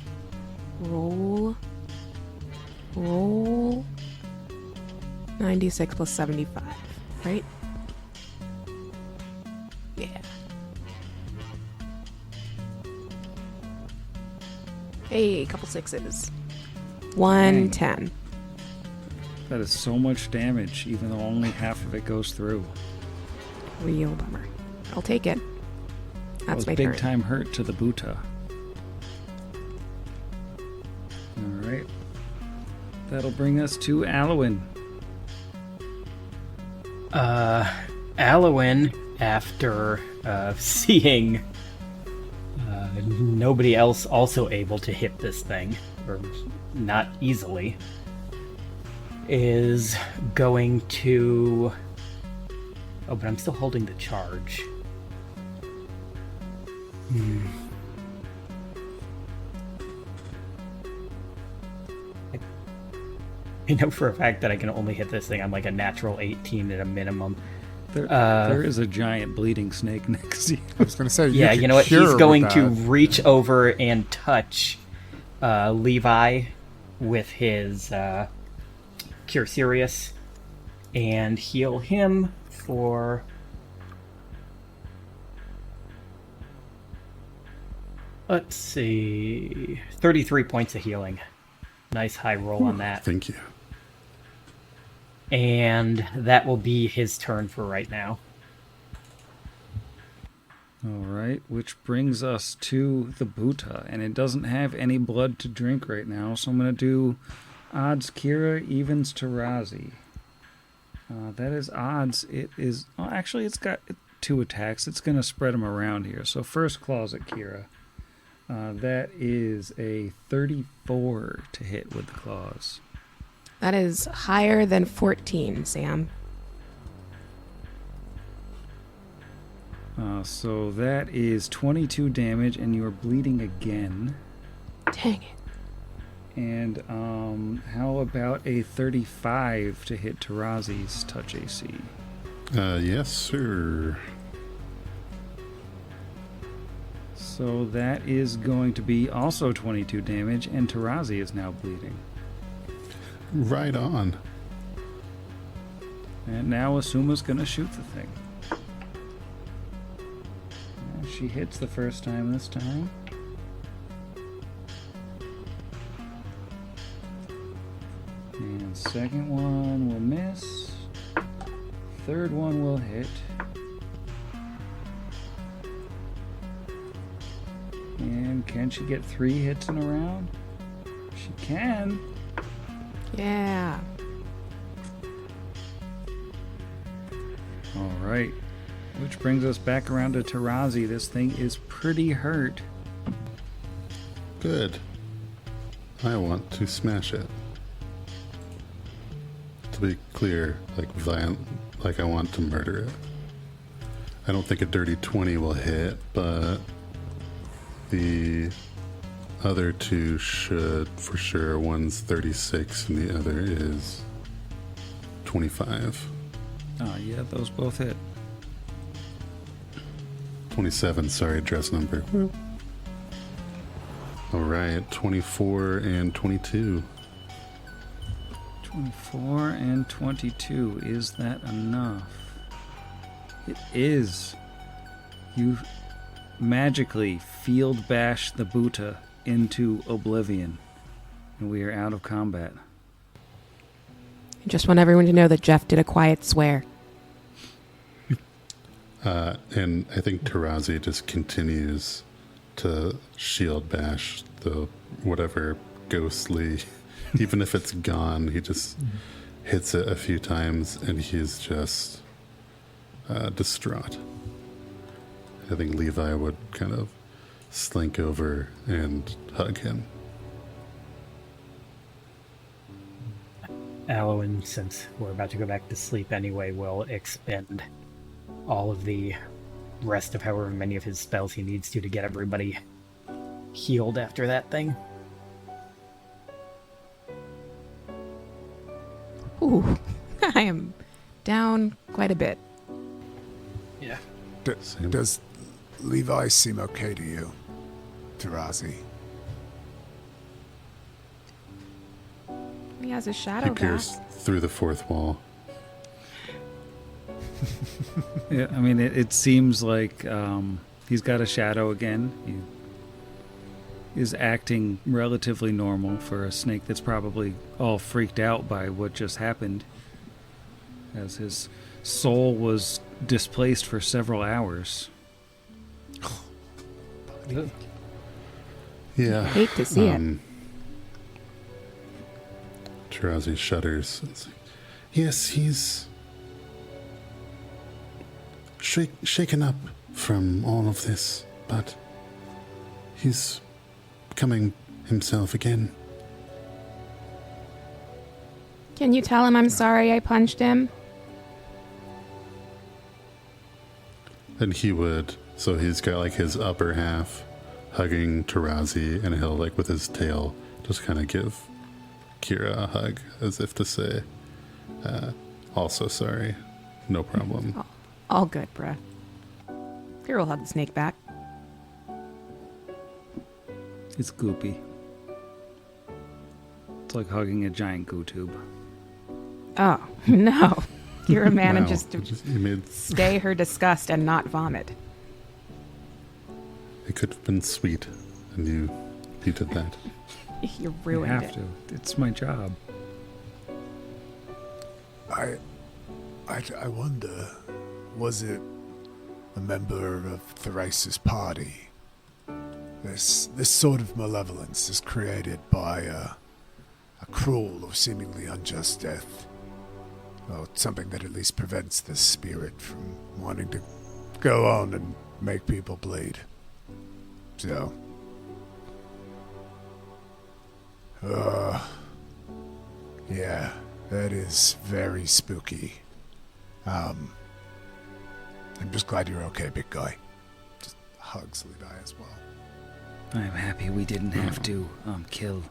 96 plus 75, right? Yeah. Hey, a couple 6s. 110. That is so much damage, even though only half of it goes through. Real bummer. I'll take it. That That's was my big turn. time hurt to the Buta. Alright. That'll bring us to Alwyn. Alwyn, after seeing nobody else also able to hit this thing, or not easily, is going to... Oh, but I'm still holding the charge. I know for a fact that I can only hit this thing on like a natural 18 at a minimum. There is a giant bleeding snake next to you. I was going to say, Yeah, you know what? cure He's going with to that. reach over and touch Levi with his Cure Serious and heal him for... Let's see... 33 points of healing. Nice high roll on that. Thank you. And that will be his turn for right now. Alright, which brings us to the Buta, and it doesn't have any blood to drink right now, so I'm going to do odds Kira, evens Tarazi. That is odds. It is... Oh, actually, it's got 2 attacks. It's going to spread them around here. So first claws at Kira. That is a 34 to hit with the claws. That is higher than 14, Sam. So that is 22 damage, and you are bleeding again. Dang it. And how about a 35 to hit Tarazi's touch AC? Yes, sir. So that is going to be also 22 damage, and Tarazi is now bleeding. Right on. And now Asuma's going to shoot the thing. And she hits the first time this time. Second one will miss. Third one will hit. And can she get 3 hits in a round? She can. Yeah. All right. Which brings us back around to Tarazi. This thing is pretty hurt. Good. I want to smash it. To be clear, like violent, like I want to murder it. I don't think a dirty 20 will hit, but the other two should for sure. One's 36 and the other is 25. Oh, yeah, those both hit. 27, sorry, dress number. All right, 24 and 22. 24 and 22. Is that enough? It is. You magically field bash the Buddha into oblivion, and we are out of combat. I just want everyone to know that Jeff did a quiet swear. And I think Tarazi just continues to shield bash the whatever ghostly, even if it's gone, he just hits it a few times and he's just distraught. I think Levi would kind of slink over and hug him. Alwyn, since we're about to go back to sleep anyway, will expend all of the rest of however many of his spells he needs to get everybody healed after that thing. Ooh, I am down quite a bit. Yeah. Same. Does Levi seem okay to you, Tarazi? He has a He shadow back. pierced through the fourth wall. Yeah, I mean, it seems like he's got a shadow again. He is acting relatively normal for a snake that's probably all freaked out by what just happened, as his soul was displaced for several hours. Yeah. Hate to see it. Tarazi shudders. It's like, Yes, he's shaken up from all of this, but he's becoming himself again. Can you tell him I'm sorry I punched him? and he would, so he's got like his upper half hugging Tarazi, and he'll like with his tail just kind of give Kira a hug as if to say, also sorry, no problem. All good, bruh. Kira will hug the snake back. It's goopy. It's like hugging a giant goo tube. Oh, no. Kira manages Wow. to You made, stay her disgust and not vomit. it could have been sweet, and you did that. You I ruined have it. to. It's my job. I wonder, was it a member of Thrace's party? This sort of malevolence is created by a cruel or seemingly unjust death. Well, something that at least prevents the spirit from wanting to go on and make people bleed. So, yeah, that is very spooky. I'm just glad you're okay, big guy. Just hugs Levi as well. I'm happy we didn't have to kill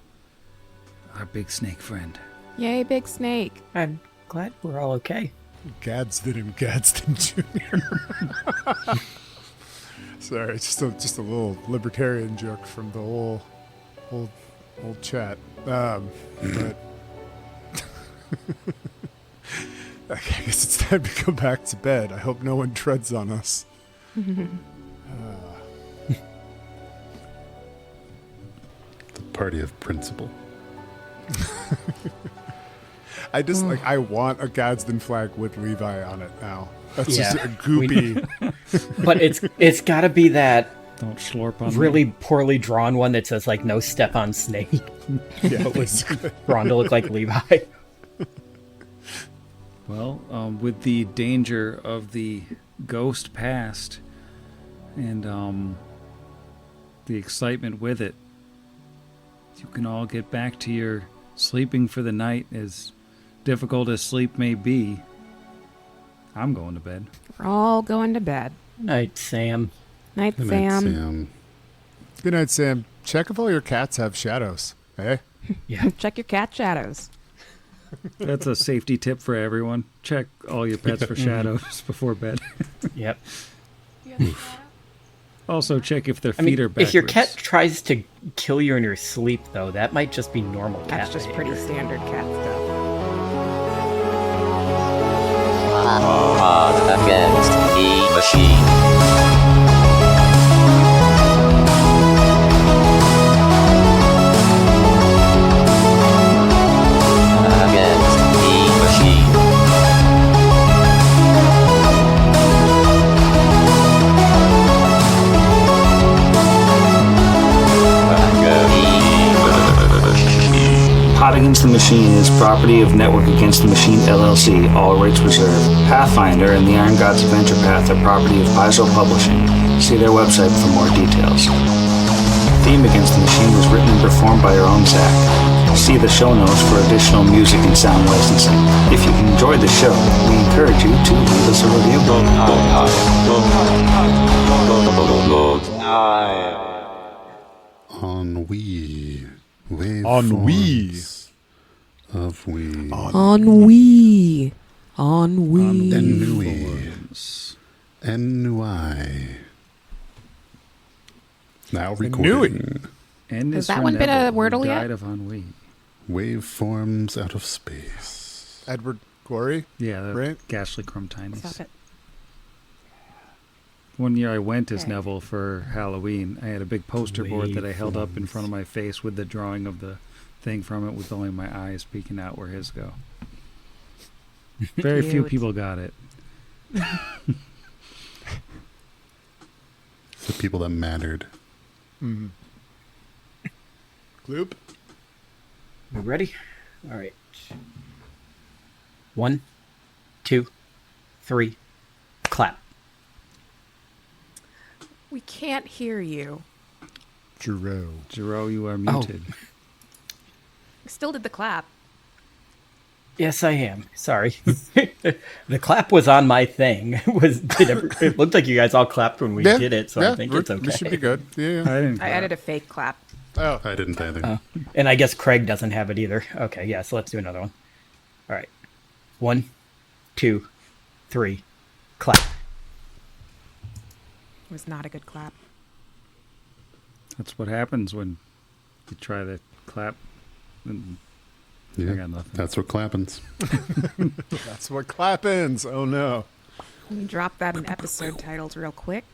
our big snake friend. Yay, big snake. I'm glad we're all okay. Gadsden Jr. Sorry, just a little libertarian joke from the old chat. But I guess it's time to go back to bed. I hope no one treads on us. The party of principle. I just like I want a Gadsden flag with Levi on it now. That's Yeah. just a goopy. But it's got to be that Don't slurp on really me. poorly drawn one that says like "No step on snake." Yeah, But was drawn to look like Levi. Well, with the danger of the ghost past and the excitement with it, you can all get back to your sleeping for the night, as difficult as sleep may be. I'm going to bed. We're all going to bed. Night, Sam. Night, Good night, Sam. Sam. Good night, Sam. Check if all your cats have shadows. Eh? Yeah. Check your cat shadows. That's a safety tip for everyone. Check all your pets for shadows before bed. Yep. Also, check if their I mean, feet are backwards. if your cat tries to kill you in your sleep, though, that might just be normal cat That's just pretty behavior. standard cat stuff. Odds against the machine. Against the machine. Pot Against the Machine is property of Network Against the Machine LLC, all rights reserved. Pathfinder and the Iron Gods Adventure Path are property of Paizo Publishing. See their website for more details. Theme Against the Machine was written and performed by our own Zach. See the show notes for additional music and sound licensing. If you enjoyed the show, we encourage you to leave us a review. Ennui. Ennui. Of we. Ennui. Ennui. Ennui. Ennui. Now recording. And Has is that for one been a Neville, who Wordle yet? died of ennui. Waveforms out of space. Edward Gorey. Yeah, the Right. ghastly crumb tinies. Stop it. One year I went as Okay. Neville for Halloween. I had a big poster board that I held up in front of my face with the drawing of the thing from it, with only my eyes peeking out where his go. Very few Cute. people got it. The people that mattered. Mm-hmm. Gloop. We ready? All right. 1, 2, 3, clap. We can't hear you. Giroux. Jero, you are muted. We still did the clap. Yes, I am. Sorry. The clap was on my thing. It looked like you guys all clapped when we did it, so I think it's okay. We should be good. Yeah. I didn't. I added a fake clap. Oh, I didn't either. And I guess Craig doesn't have it either. Okay, yeah, so let's do another one. All right. 1, 2, 3, clap. It was not a good clap. That's what happens when you try to clap. And I Yeah, got nothing. that's what clappens. that's what clappins. Oh no. Can you drop that in episode titles real quick?